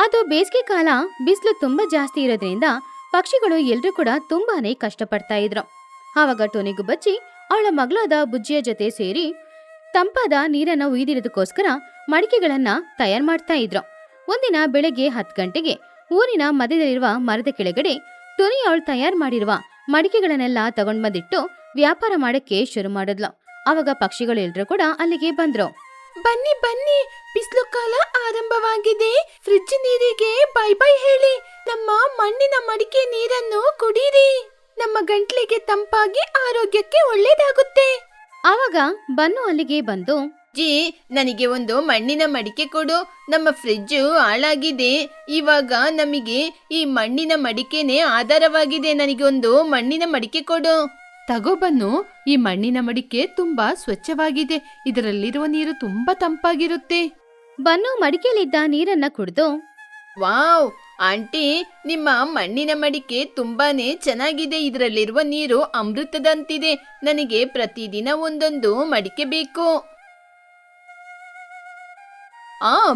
ಅದು ಬೇಸಿಗೆ ಕಾಲ, ಬಿಸಿಲು ತುಂಬಾ ಜಾಸ್ತಿ ಇರೋದ್ರಿಂದ ಪಕ್ಷಿಗಳು ಎಲ್ರೂ ಕೂಡ ತುಂಬಾನೇ ಕಷ್ಟಪಡ್ತಾ ಇದ್ರು. ಆವಾಗ ಟೊನಿಗು ಬಚ್ಚಿ ಅವಳ ಮಗಳಾದ ಬುಜ್ಜಿಯ ಜೊತೆ ಸೇರಿ ತಂಪಾದ ನೀರನ್ನ ಉಯ್ದಿರೋದಕ್ಕೋಸ್ಕರ ಮಡಿಕೆಗಳನ್ನ ತಯಾರು ಮಾಡ್ತಾ ಇದ್ರು. ಒಂದಿನ ಬೆಳಗ್ಗೆ 10 ಗಂಟೆಗೆ ಊರಿನ ಮಧ್ಯದಲ್ಲಿರುವ ಮರದ ಕೆಳಗಡೆ ಟೊನಿ ಅವಳು ತಯಾರು ಮಾಡಿರುವ ಮಡಿಕೆಗಳನ್ನೆಲ್ಲ ತಗೊಂಡ್ ಬಂದಿಟ್ಟು ವ್ಯಾಪಾರ ಮಾಡಕ್ಕೆ ಶುರು ಮಾಡಿದ್ಲು. ಅವಾಗ ಪಕ್ಷಿಗಳೆಲ್ಲರೂ ಕೂಡ ಅಲ್ಲಿಗೆ ಬಂದ್ರು. ಬನ್ನಿ ಬನ್ನಿ, ಬಿಸಿಲು ಕಾಲ ಆರಂಭವಾಗಿದೆ. ಫ್ರಿಡ್ಜ್ ನೀರಿಗೆ ಬೈ ಬೈ ಹೇಳಿ. ನಮ್ಮ ಮಣ್ಣಿನ ಮಡಿಕೆ ನೀರನ್ನು ಕುಡೀರಿ. ನಮ್ಮ ಗಂಟ್ಲಿಗೆ ತಂಪಾಗಿ ಆರೋಗ್ಯಕ್ಕೆ ಒಳ್ಳೇದಾಗುತ್ತೆ. ಆವಾಗ ಬನ್ನು ಅಲ್ಲಿಗೆ ಬಂದು, ಜಿ, ನನಗೆ ಒಂದು ಮಣ್ಣಿನ ಮಡಿಕೆ ಕೊಡು. ನಮ್ಮ ಫ್ರಿಡ್ಜ್ ಹಾಳಾಗಿದೆ. ಇವಾಗ ನಮಗೆ ಈ ಮಣ್ಣಿನ ಮಡಿಕೆನೇ ಆಧಾರವಾಗಿದೆ. ನನಗೆ ಒಂದು ಮಣ್ಣಿನ ಮಡಿಕೆ ಕೊಡು. ತಗೋಬನ್ನು, ಈ ಮಣ್ಣಿನ ಮಡಿಕೆ ತುಂಬಾ ಸ್ವಚ್ಛವಾಗಿದೆ. ಇದರಲ್ಲಿರುವ ನೀರು ತುಂಬಾ ತಂಪಾಗಿರುತ್ತೆ. ಬನ್ನು ಮಡಿಕೆಯಲ್ಲಿದ್ದ ನೀರನ್ನ ಕುಡಿದು, ವಾವ್ ಆಂಟಿ, ನಿಮ್ಮ ಮಣ್ಣಿನ ಮಡಿಕೆ ತುಂಬಾನೇ ಚೆನ್ನಾಗಿದೆ. ಇದರಲ್ಲಿರುವ ನೀರು ಅಮೃತದಂತಿದೆ. ನನಗೆ ಪ್ರತಿದಿನ ಒಂದೊಂದು ಮಡಿಕೆ ಬೇಕು.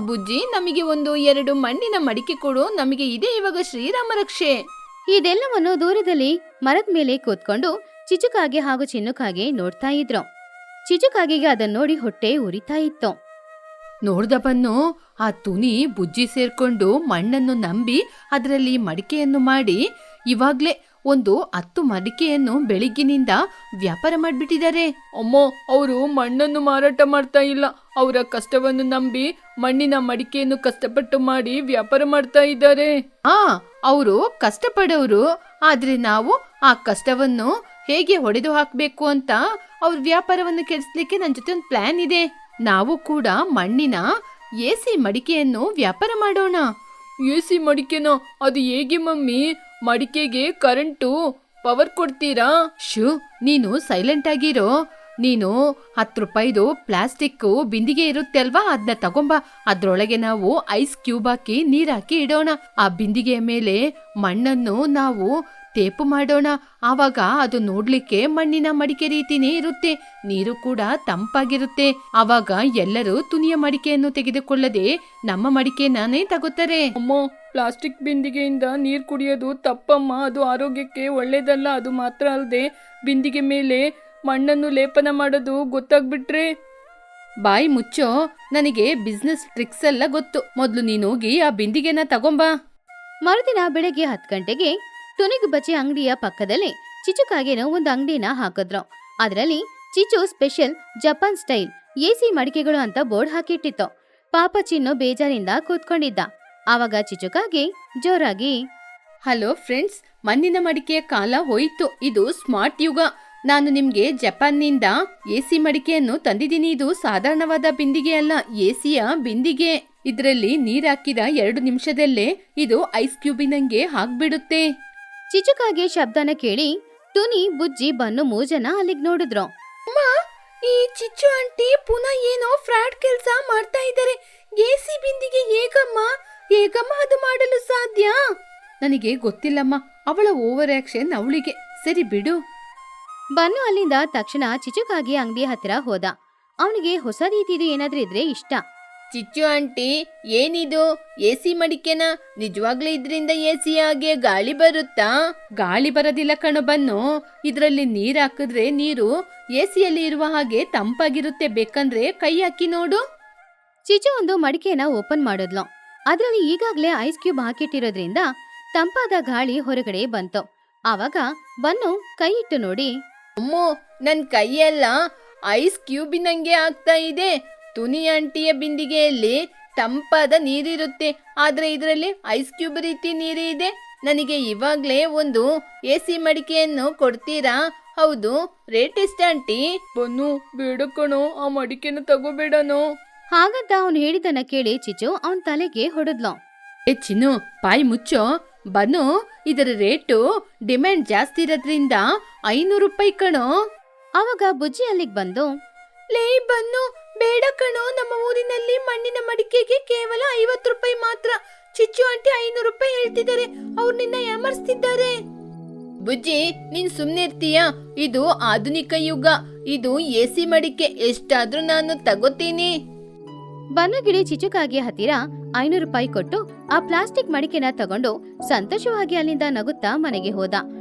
ಬುಜ್ಜಿ, ನಮಗೆ 1-2 ಮಣ್ಣಿನ ಮಡಿಕೆ ಕೊಡು. ನಮಗೆ ಇದೆ ಇವಾಗ ಶ್ರೀರಾಮ ರಕ್ಷೆ. ಇದೆಲ್ಲವನ್ನು ದೂರದಲ್ಲಿ ಮರದ ಮೇಲೆ ಕೂತ್ಕೊಂಡು ಚಿಚುಕಾಗೆ ಹಾಗೂ ಚಿನ್ನುಕಾಗೆ ನೋಡ್ತಾ ಇದ್ರು. ಚಿಚುಕಾಗೆಗೆ ಅದನ್ನ ನೋಡಿ ಹೊಟ್ಟೆ ಉರಿತಾ ಇತ್ತು. ನೋಡ್ದ ಬನ್ನು, ಆ ತುನಿ ಬುಜ್ಜಿ ಸೇರ್ಕೊಂಡು ಮಣ್ಣನ್ನು ನಂಬಿ ಅದರಲ್ಲಿ ಮಡಿಕೆಯನ್ನು ಮಾಡಿ ಇವಾಗ್ಲೇ 10 ಮಡಿಕೆಯನ್ನು ಬೆಳಿಗ್ಗಿನಿಂದ ವ್ಯಾಪಾರ ಮಾಡ್ಬಿಟ್ಟಿದ್ದಾರೆ. ಅಮ್ಮೋ, ಅವರು ಮಣ್ಣನ್ನು ಮಾರಾಟ ಮಾಡ್ತಾ ಇಲ್ಲ. ಅವರ ಕಷ್ಟವನ್ನು ನಂಬಿ ಮಣ್ಣಿನ ಮಡಿಕೆಯನ್ನು ಕಷ್ಟಪಟ್ಟು ಮಾಡಿ ವ್ಯಾಪಾರ ಮಾಡ್ತಾ ಇದ್ದಾರೆ. ಅವರು ಕಷ್ಟಪಡೋರು, ಆದ್ರೆ ನಾವು ಆ ಕಷ್ಟವನ್ನು ಹೇಗೆ ಹೊಡೆದು ಹಾಕ್ಬೇಕು ಅಂತ ಅವ್ರ ವ್ಯಾಪಾರವನ್ನು ಕೆಡಿಸ್ಲಿಕ್ಕೆ ನನ್ನ ಜೊತೆ ಒಂದು ಪ್ಲಾನ್ ಇದೆ. ನಾವು ಕೂಡ ಮಣ್ಣಿನ ಎಸಿ ಮಡಿಕೆಯನ್ನು ವ್ಯಾಪಾರ ಮಾಡೋಣ. ಎಸಿ ಮಡಿಕೆನೋ? ಅದು ಹೇಗೆ ಮಮ್ಮಿ? ಮಡಿಕೆಗೆ ಕರೆಂಟು ಪವರ್ ಕೊಡ್ತೀರಾ? ನೀನು ಸೈಲೆಂಟ್ ಆಗಿರೋ. ನೀನು 10 ರೂಪಾಯಿದು ಪ್ಲಾಸ್ಟಿಕ್ ಬಿಂದಿಗೆ ಇರುತ್ತೆ ಅಲ್ವಾ, ಅದನ್ನ ತಗೊಂಬ. ಅದ್ರೊಳಗೆ ನಾವು ಐಸ್ ಕ್ಯೂಬ್ ಹಾಕಿ ನೀರ್ ಹಾಕಿ ಇಡೋಣ. ಆ ಬಿಂದಿಗೆಯ ಮೇಲೆ ಮಣ್ಣನ್ನು ನಾವು ತೇಪು ಮಾಡೋಣ. ಆವಾಗ ಅದು ನೋಡ್ಲಿಕ್ಕೆ ಮಣ್ಣಿನ ಮಡಿಕೆ ರೀತಿನೇ ಇರುತ್ತೆ. ನೀರು ಕೂಡ ತಂಪಾಗಿರುತ್ತೆ. ಆವಾಗ ಎಲ್ಲರೂ ತುನಿಯ ಮಡಿಕೆಯನ್ನು ತೆಗೆದುಕೊಳ್ಳದೆ ನಮ್ಮ ಮಡಿಕೆನೇ ತಗೋತಾರೆ. ಅಮ್ಮ, ಪ್ಲಾಸ್ಟಿಕ್ ಬಿಂದಿಗೆಯಿಂದ ನೀರು ಕುಡಿಯೋದು ತಪ್ಪಮ್ಮ. ಅದು ಆರೋಗ್ಯಕ್ಕೆ ಒಳ್ಳೇದಲ್ಲ. ಅದು ಮಾತ್ರ ಅಲ್ಲದೆ ಬಿಂದಿಗೆ ಮೇಲೆ ಮಣ್ಣನ್ನು ಲೇಪನ ಮಾಡೋದು ಗೊತ್ತಾಗ್ಬಿಟ್ರೆ. ಬಾಯಿ ಮುಚ್ಚೋ, ನನಗೆ ಬಿಸ್ನೆಸ್ ಟ್ರಿಕ್ಸ್ ಎಲ್ಲ ಗೊತ್ತು. ಮೊದ್ಲು ನೀನು ಹೋಗಿ ಆ ಬಿಂದಿಗೆನ ತಗೊಂಬಾ. ಮರುದಿನ ಬೆಳಗ್ಗೆ 10 ಗಂಟೆಗೆ ಟೊನಿಗು ಬಚ್ಚಿ ಅಂಗಡಿಯ ಪಕ್ಕದಲ್ಲೇ ಚಿಚುಕಾಗೆನೋ ಒಂದು ಅಂಗಡಿನ ಹಾಕಿದ್ರು. ಅದರಲ್ಲಿ Chichu special Japan style AC ಮಡಿಕೆಗಳು ಅಂತ ಬೋರ್ಡ್ ಹಾಕಿಟ್ಟಿತ್ತು. ಪಾಪ ಚಿನ್ನು ಬೇಜಾರಿಂದ ಕೂತ್ಕೊಂಡಿದ್ದ. ಆವಾಗ ಚಿಚುಕಾಗೆ ಜೋರಾಗಿ, ಹಲೋ ಫ್ರೆಂಡ್ಸ್, ಮಣ್ಣಿನ ಮಡಿಕೆಯ ಕಾಲ ಹೋಯ್ತು. ಇದು ಸ್ಮಾರ್ಟ್ ಯುಗ. ನಾನು ನಿಮ್ಗೆ ಜಪಾನ್ನಿಂದ ಎಸಿ ಮಡಿಕೆಯನ್ನು ತಂದಿದ್ದೀನಿ. ಇದು ಸಾಧಾರಣವಾದ ಬಿಂದಿಗೆ ಅಲ್ಲ, ಎಸಿಯ ಬಿಂದಿಗೆ. ಇದರಲ್ಲಿ ನೀರ್ ಹಾಕಿದ 2 ನಿಮಿಷದಲ್ಲೇ ಇದು ಐಸ್ ಕ್ಯೂಬಿನಂಗೆ ಹಾಕ್ಬಿಡುತ್ತೆ. ಚಿಚುಕಾಗೆ ಶಬ್ದನ ಕೇಳಿ ಟುನಿ, ಬುಜ್ಜಿ, ಬನ್ನು 3 ಜನ ಅಲ್ಲಿಗೆ ನೋಡಿದ್ರು. ಈ ಚಿಚ್ಚು ಆಂಟಿ ಪುನಃ ಏನೋ ಫ್ರಾಡ್ ಕೆಲಸ ಮಾಡ್ತಾ ಇದ್ದಾರೆ. ಎಸಿ ಬಿಂದಿಗೆ ಹೇಗಮ್ಮ ಅದು ಮಾಡಲು ಸಾಧ್ಯ? ನನಗೆ ಗೊತ್ತಿಲ್ಲಮ್ಮ. ಅವಳ ಓವರ್ ಆಕ್ಷನ್ ಅವಳಿಗೆ. ಸರಿ ಬಿಡು. ಬನ್ನು ಅಲ್ಲಿಂದ ತಕ್ಷಣ ಚಿಚುಕಾಗೆ ಅಂಗಡಿ ಹತ್ತಿರ ಹೋದ. ಅವನಿಗೆ ಹೊಸ ರೀತಿದು ಏನಾದ್ರೂ ಇದ್ರೆ ಇಷ್ಟ. ಚಿಚ್ಚು ಆಂಟಿ, ಏನಿದು ಎಸಿ ಮಡಿಕೆನಾ? ನಿಜವಾಗ್ಲೂ ಇದ್ರಿಂದ ಎಸಿ ಆಗಿ ಗಾಳಿ ಬರುತ್ತಾ? ಗಾಳಿ ಬರೋದಿಲ್ಲ ಕಣೋ ಬನ್ನು. ಇದ್ರಲ್ಲಿ ನೀರ್ ಹಾಕಿದ್ರೆ ನೀರು ಎಸಿಯಲ್ಲಿ ಇರುವ ಹಾಗೆ ತಂಪಾಗಿರುತ್ತೆ. ಬೇಕಂದ್ರೆ ಕೈ ಹಾಕಿ ನೋಡು. ಚಿಚು ಒಂದು ಮಡಿಕೆನ ಓಪನ್ ಮಾಡಿದ್ಲು. ಅದ್ರಲ್ಲಿ ಈಗಾಗ್ಲೇ ಐಸ್ ಕ್ಯೂಬ್ ಹಾಕಿಟ್ಟಿರೋದ್ರಿಂದ ತಂಪಾದ ಗಾಳಿ ಹೊರಗಡೆ ಬಂತು. ಆವಾಗ ಬನ್ನು ಕೈ ಇಟ್ಟು ನೋಡಿ, ಅಮ್ಮೋ, ನನ್ ಕೈಯೆಲ್ಲ ಐಸ್ ಕ್ಯೂಬಿನಂಗೆ ಆಗ್ತಾ ಇದೆ. ತುನಿ ಆಂಟಿಯ ಬಿಂದಿಗೆಯಲ್ಲಿ ತಂಪಾದ ನೀರಿರುತ್ತೆ, ಆದ್ರೆ ಇದರಲ್ಲಿ ಐಸ್ ಕ್ಯೂಬ್ ರೀತಿ ನೀರು ಇದೆ. ನನಗೆ ಇವಾಗ್ಲೇ ಒಂದು ಎಸಿ ಮಡಿಕೆಯನ್ನು ಕೊಡ್ತೀರಾ? ಹೌದು, ರೇಟ್ ಎಷ್ಟು ಆಂಟಿ? ಬನ್ನು, ಬೇಡ ಕಣೋ, ಆ ಮಡಿಕೆನ ತಗೋಬೇಡನೋ. ಹಾಗಂತ ಅವನು ಹೇಳಿದನ್ನ ಕೇಳಿ ಚಿಚು ಅವನ್ ತಲೆಗೆ ಹೊಡೆದ್ಲು. ಚಿನ್ನು, ಬಾಯಿ ಮುಚ್ಚೋ. ಬನ್ನು, ಇದರ ರೇಟು ಡಿಮ್ಯಾಂಡ್ ಜಾಸ್ತಿ ಇರೋದ್ರಿಂದ 500 ರೂಪಾಯಿ ಕಣೋ. ಅವಾಗ ಬುಜ್ಜಿ ಅಲ್ಲಿಗೆ ಬಂದು, ಲೇ ಬನ್ನು, ಬೇಡ ಕಣೋ. ನಮ್ಮ ಊರಿನಲ್ಲಿ ಮಣ್ಣಿನ ಮಡಿಕೆಗೆ ಕೇವಲ 50 ರೂಪಾಯಿ ಮಾತ್ರ. ಚಿಚ್ಚು ಆಂಟಿ 500 ರೂಪಾಯಿ ಹೇಳ್ತಿದ್ದಾರೆ. ಅವ್ರು ನಿನ್ನ ಯಾಮರ್ಸ್ತಿದ್ದಾರೆ. ಬುಜ್ಜಿ, ನೀನ್ ಸುಮ್ನೆ ಇರ್ತೀಯಾ? ಇದು ಆಧುನಿಕ ಯುಗ. ಇದು ಎಸಿ ಮಡಿಕೆ. ಎಷ್ಟಾದ್ರೂ ನಾನು ತಗೋತೀನಿ. ಬನ್ನಗಿಡಿ ಚಿಚುಕಾಗೆ ಹತ್ತಿರ 500 ರೂಪಾಯಿ ಕೊಟ್ಟು ಆ ಪ್ಲಾಸ್ಟಿಕ್ ಮಡಿಕೆನ ತಗೊಂಡು ಸಂತೋಷವಾಗಿ ಅಲ್ಲಿಂದ ನಗುತ್ತಾ ಮನೆಗೆ ಹೋದ.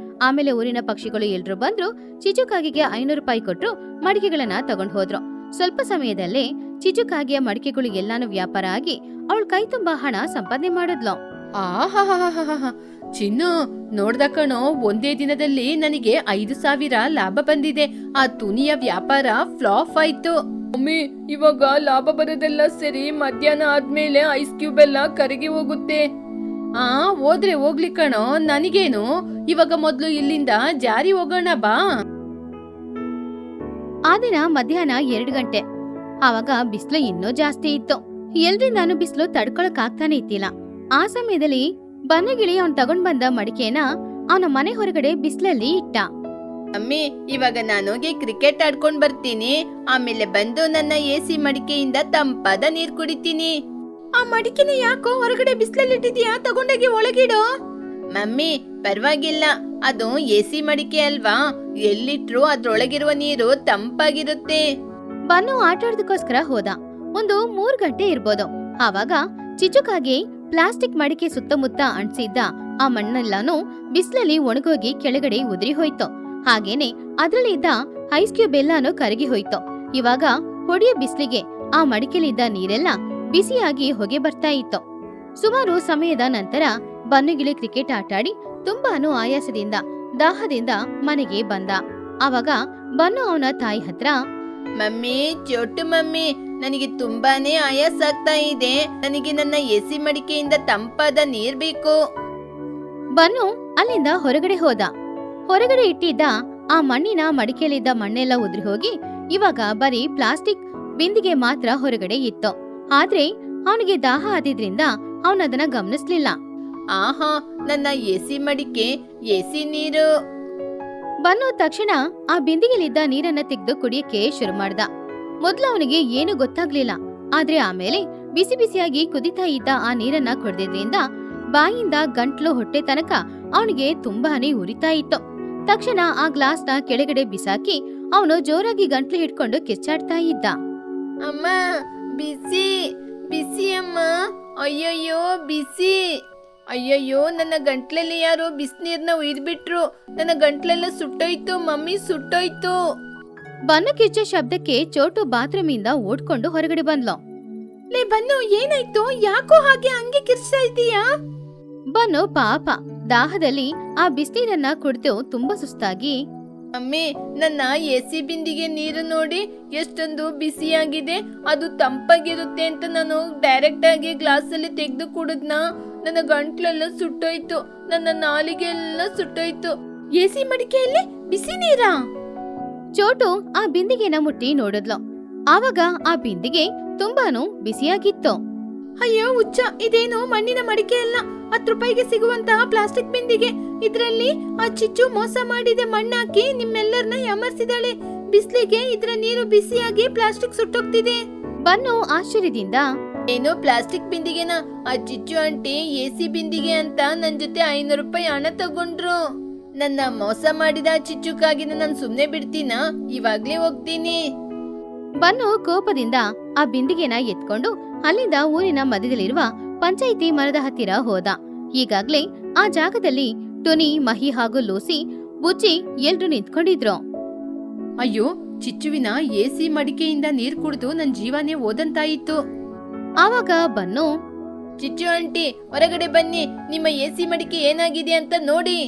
ಆಮೇಲೆ ಊರಿನ ಪಕ್ಷಿಗಳು ಎಲ್ರು ಬಂದ್ರು. ಚಿಚುಕಾಗಿಗೆ 500 ರೂಪಾಯಿ ಕೊಟ್ರು ಮಡಿಕೆಗಳನ್ನ ತಗೊಂಡ್ ಹೋದ್ರು. ಸ್ವಲ್ಪ ಸಮಯದಲ್ಲೇ ಚಿಚುಕಾಗಿಯ ಮಡಿಕೆಗಳು ಎಲ್ಲಾನು ವ್ಯಾಪಾರ ಆಗಿ ಅವಳ ಕೈ ತುಂಬಾ ಹಣ ಸಂಪಾದನೆ ಮಾಡಿದ್ಲು. ಆಹಾಹಾಹಾಹಾ ಚಿನ್ನು, ನೋಡ್ದ ಕಣೋ, ಒಂದೇ ದಿನದಲ್ಲಿ ನನಗೆ 5,000 ಲಾಭ ಬಂದಿದೆ. ಆ ತುನಿಯ ವ್ಯಾಪಾರ ಫ್ಲಾಪ್ ಆಯ್ತು. ಮಮ್ಮಿ, ಇವಾಗ ಲಾಭ ಬರೋದೆಲ್ಲ ಸರಿ, ಮಧ್ಯಾಹ್ನ ಆದ್ಮೇಲೆ ಐಸ್ ಕ್ಯೂಬ್ ಎಲ್ಲ ಕರಗಿ ಹೋಗುತ್ತೆ. ಹೋದ್ರೆ ಹೋಗ್ಲಿ ಕಣೋ, ನನಗೇನು, ಇವಾಗ ಮೊದ್ಲು ಇಲ್ಲಿಂದ ಜಾರಿ ಹೋಗೋಣ ಬಾ. ಆ ದಿನ ಮಧ್ಯಾಹ್ನ 2 ಗಂಟೆ. ಆವಾಗ ಬಿಸಿಲು ಇನ್ನೂ ಜಾಸ್ತಿ ಇತ್ತು. ಎಲ್ರಿಂದಾನು ಬಿಸಿಲು ತಡ್ಕೊಳಕ್ ಆಗ್ತಾನೆ ಇತ್ತಿಲ್ಲ. ಆ ಸಮಯದಲ್ಲಿ ಬನ್ನಗಿಳಿ ಅವನ್ ತಗೊಂಡ್ ಬಂದ ಮಡಿಕೆನ ಅವನ ಮನೆ ಹೊರಗಡೆ ಬಿಸಿಲಲ್ಲಿ ಇಟ್ಟ. ಅಮ್ಮಿ, ಇವಾಗ ನಾನೋಗಿ ಕ್ರಿಕೆಟ್ ಆಡ್ಕೊಂಡ್ ಬರ್ತೀನಿ. ಆಮೇಲೆ ಬಂದು ನನ್ನ ಎಸಿ ಮಡಿಕೆಯಿಂದ ತಂಪಾದ ನೀರ್ ಕುಡಿತೀನಿ. ಆ ಮಡಿಕೆನ ಯಾಕೋ ಹೊರಗಡೆ ಬಿಸಿಲಲ್ಲಿ ಇಟ್ಟಿದ್ಯಾ? ತಗೊಂಡೋಗಿ ಒಳಗಿಡು. ಮಮ್ಮಿ, ಪರವಾಗಿಲ್ಲ, ಅದು ಎಸಿ ಮಡಿಕೆ ಅಲ್ವಾ, ಎಲ್ಲಿಟ್ರು ಅದ್ರೊಳಗಿರುವ ನೀರು ತಂಪಾಗಿರುತ್ತೆ. ಬನ್ನು ಆಟಾಡೋದಕ್ಕೋಸ್ಕರ ಹೋದ. ಒಂದು 3 ಗಂಟೆ ಇರ್ಬೋದು. ಆವಾಗ ಚಿಚುಕಾಗಿ ಪ್ಲಾಸ್ಟಿಕ್ ಮಡಿಕೆ ಸುತ್ತಮುತ್ತ ಅಂಟಿಸಿದ್ದ ಆ ಮಣ್ಣೆಲ್ಲಾನು ಬಿಸಿಲಲ್ಲಿ ಒಣಗೋಗಿ ಕೆಳಗಡೆ ಉದುರಿ ಹೋಯ್ತು. ಹಾಗೇನೆ ಅದ್ರಲ್ಲಿ ಇದ್ದ ಐಸ್ ಕ್ಯೂಬ್ ಎಲ್ಲಾನು ಕರಗಿ ಹೋಯ್ತು. ಇವಾಗ ಹೊಡೆಯ ಬಿಸಿಲಿಗೆ ಆ ಮಡಿಕೆಲಿದ್ದ ನೀರೆಲ್ಲ ಬಿಸಿಯಾಗಿ ಹೊಗೆ ಬರ್ತಾ ಇತ್ತು. ಸುಮಾರು ಸಮಯದ ನಂತರ ಬನ್ನುಗಿಳಿ ಕ್ರಿಕೆಟ್ ಆಟಾಡಿ ತುಂಬಾನು ಆಯಾಸದಿಂದ ದಾಹದಿಂದ ಮನೆಗೆ ಬಂದ. ಆವಾಗ ಬನ್ನು ಅವನ ತಾಯಿ ಹತ್ರ, ಮಮ್ಮಿ, ಚೋಟು ಮಮ್ಮಿ, ನನಗೆ ತುಂಬಾನೇ ಆಯಾಸ ಆಗ್ತಾ ಇದೆ. ನನಗೆ ನನ್ನ ಎಸಿ ಮಡಿಕೆಯಿಂದ ತಂಪಾದ ನೀರ್ ಬೇಕು. ಬನ್ನು ಅಲ್ಲಿಂದ ಹೊರಗಡೆ ಹೋದ. ಹೊರಗಡೆ ಇಟ್ಟಿದ್ದ ಆ ಮಣ್ಣಿನ ಮಡಿಕೆಯಲ್ಲಿದ್ದ ಮಣ್ಣೆಲ್ಲ ಉದುರಿ ಹೋಗಿ ಇವಾಗ ಬರೀ ಪ್ಲಾಸ್ಟಿಕ್ ಬಿಂದಿಗೆ ಮಾತ್ರ ಹೊರಗಡೆ ಇತ್ತು. ಆದ್ರೆ ಅವನಿಗೆ ದಾಹ ಆದಿದ್ರಿಂದ ಅವನದನ್ನ ಗಮನಿಸ್ಲಿಲ್ಲ. ಆಹಾ, ನನ್ನ ಎಸಿ ಮಡಿಕೆ, ಎಸಿ ನೀರು. ಬನ್ನು ತಕ್ಷಣ ಆ ಬಿಂದಿಗೆಲಿದ್ದ ನೀರನ್ನ ತೆಗೆದು ಕುಡಿಯಕ್ಕೆ ಶುರು ಮಾಡ್ದ. ಮೊದ್ಲು ಅವನಿಗೆ ಏನು ಗೊತ್ತಾಗ್ಲಿಲ್ಲ. ಆದ್ರೆ ಆಮೇಲೆ ಬಿಸಿ ಬಿಸಿಯಾಗಿ ಕುದಿತಾ ಇದ್ದ ಆ ನೀರನ್ನ ಕುಡ್ದಿದ್ರಿಂದ ಬಾಯಿಂದ ಗಂಟ್ಲು ಹೊಟ್ಟೆ ತನಕ ಅವನಿಗೆ ತುಂಬಾನೇ ಉರಿತಾ ಇತ್ತು. ತಕ್ಷಣ ಆ ಗ್ಲಾಸ್ನ ಕೆಳಗಡೆ ಬಿಸಾಕಿ ಅವನು ಜೋರಾಗಿ ಗಂಟ್ಲು ಹಿಡ್ಕೊಂಡು ಕಿಚ್ಚಾಡ್ತಾ ಇದ್ದ. ಅಮ್ಮ, ಬಿಸಿ ಬಿಸಿ ಅಮ್ಮ, ಅಯ್ಯಯ್ಯೋ ಬಿಸಿ, ಅಯ್ಯಯ್ಯೋ ನನ್ನ ಗಂಟ್ಲಲ್ಲಿ ಯಾರೋ ಬಿಸಿನೀರ್ನ ಉಯ್ದ್ಬಿಟ್ರು. ನನ್ನ ಗಂಟ್ಲೆಲ್ಲ ಸುಟ್ಟೋಯ್ತು ಮಮ್ಮಿ, ಸುಟ್ಟೋಯ್ತು. ಬನ್ನು ಕಿಚ್ಚ ಶಬ್ದಕ್ಕೆ ಚೋಟು ಬಾತ್ರೂಮಿಂದ ಓಡ್ಕೊಂಡು ಹೊರಗಡೆ ಬಂದ್ಲು. ಲೇ ಬನ್ನು, ಏನಾಯ್ತು? ಯಾಕೋ ಹಾಗೆ ಹಂಗೆ ಕಿರ್ಚ್ತಾ ಇದೀಯಾ? ಬನ್ನು ಪಾಪ ದಾಹದಲ್ಲಿ ಆ ಬಿಸಿನೀರನ್ನ ಕುಡಿದು ತುಂಬಾ ಸುಸ್ತಾಗಿ, ಮಮ್ಮಿ, ನನ್ನ ಎಸಿ ಬಿಂದಿಗೆ ನೀರು ನೋಡಿ ಎಷ್ಟೊಂದು ಬಿಸಿಯಾಗಿದೆ. ಅದು ತಂಪಾಗಿರುತ್ತೆ ಅಂತ ನಾನು ಡೈರೆಕ್ಟ್ ಆಗಿ ಗ್ಲಾಸ್ ಅಲ್ಲಿ ತೆಗೆದು ಕುಡಿದ್ನ. ನನ್ನ ಗಂಟ್ಲೆಲ್ಲ ಸುಟ್ಟೋಯ್ತು, ನನ್ನ ನಾಲಿಗೆ ಎಲ್ಲ ಸುಟ್ಟೋಯ್ತು. ಎಸಿ ಮಡಿಕೆಯಲ್ಲಿ ಬಿಸಿ ನೀರಾ? ಚೋಟು ಆ ಬಿಂದಿಗೆನ ಮುಟ್ಟಿ ನೋಡಿದ್ಲು. ಆವಾಗ ಆ ಬಿಂದಿಗೆ ತುಂಬಾನು ಬಿಸಿಯಾಗಿತ್ತು. ಅಯ್ಯೋ ಹುಚ್ಚ, ಇದೇನು ಮಣ್ಣಿನ ಮಡಿಕೆ ಅಲ್ಲ, 10 ರೂಪಾಯಿಗೆ ಸಿಗುವಂತಹ ಪ್ಲಾಸ್ಟಿಕ್ ಬಿಂದಿಗೆ. ಇದ್ರಲ್ಲಿ ಆ ಚಿಚ್ಚು ಮೋಸ ಮಾಡಿದೆ, ಮಣ್ಣಾಕಿ ನಿಮ್ಮೆಲ್ಲರನ್ನ ಯಮರ್ಸಿದಾಳೆ. ಬಿಸ್ಲಿಗೆ ಇದ್ರ ನೀರು ಬಿಸಿಯಾಗಿ ಪ್ಲಾಸ್ಟಿಕ್ ಸುಟ್ಟೋಗ್ತಿದೆ. ಬನ್ನು ಆಶ್ಚರ್ಯದಿಂದ, ಏನು ಪ್ಲಾಸ್ಟಿಕ್ ಬಿಂದಿಗೆನ? ಆ ಚಿಚ್ಚು ಆಂಟಿ ಎಸಿ ಬಿಂದಿಗೆ ಅಂತ ನನ್ ಜೊತೆ 500 ರೂಪಾಯಿ ಹಣ ತಗೊಂಡ್ರು. ನನ್ನ ಮೋಸ ಮಾಡಿದ ಚಿಚ್ಚುಕಾಗಿನ ನಾನು ಸುಮ್ನೆ ಬಿಡ್ತೀನಾ? ಇವಾಗ್ಲೇ ಹೋಗ್ತೀನಿ. ಬನ್ನು ಕೋಪದಿಂದ ಆ ಬಿಂದಿಗೆನ ಎತ್ಕೊಂಡು ಅಲ್ಲಿಂದ ಊರಿನ ಮಧ್ಯದಲ್ಲಿರುವ ಪಂಚಾಯಿತಿ ಮರದ ಹತ್ತಿರ ಹೋದ. ಈಗಾಗ್ಲೇ ಆ ಜಾಗದಲ್ಲಿ ಟುನಿ, ಮಹಿ ಹಾಗೂ ಲೂಸಿ, ಬುಜ್ಜಿ ಎಲ್ರು ನಿಂತ್ಕೊಂಡಿದ್ರು. ಅಯ್ಯೋ, ಚಿಚ್ಚುವಿನ ಎಸಿ ಮಡಿಕೆಯಿಂದ ನೀರ್ ಕುಡಿದು ನನ್ ಜೀವನೇ ಓದಂತಾಯಿತು. ಆವಾಗ ಬನ್ನು, ಚಿಚ್ಚು ಆಂಟಿ, ಹೊರಗಡೆ ಬನ್ನಿ, ನಿಮ್ಮ ಎಸಿ ಮಡಿಕೆ ಏನಾಗಿದೆ ಅಂತ ನೋಡಿ.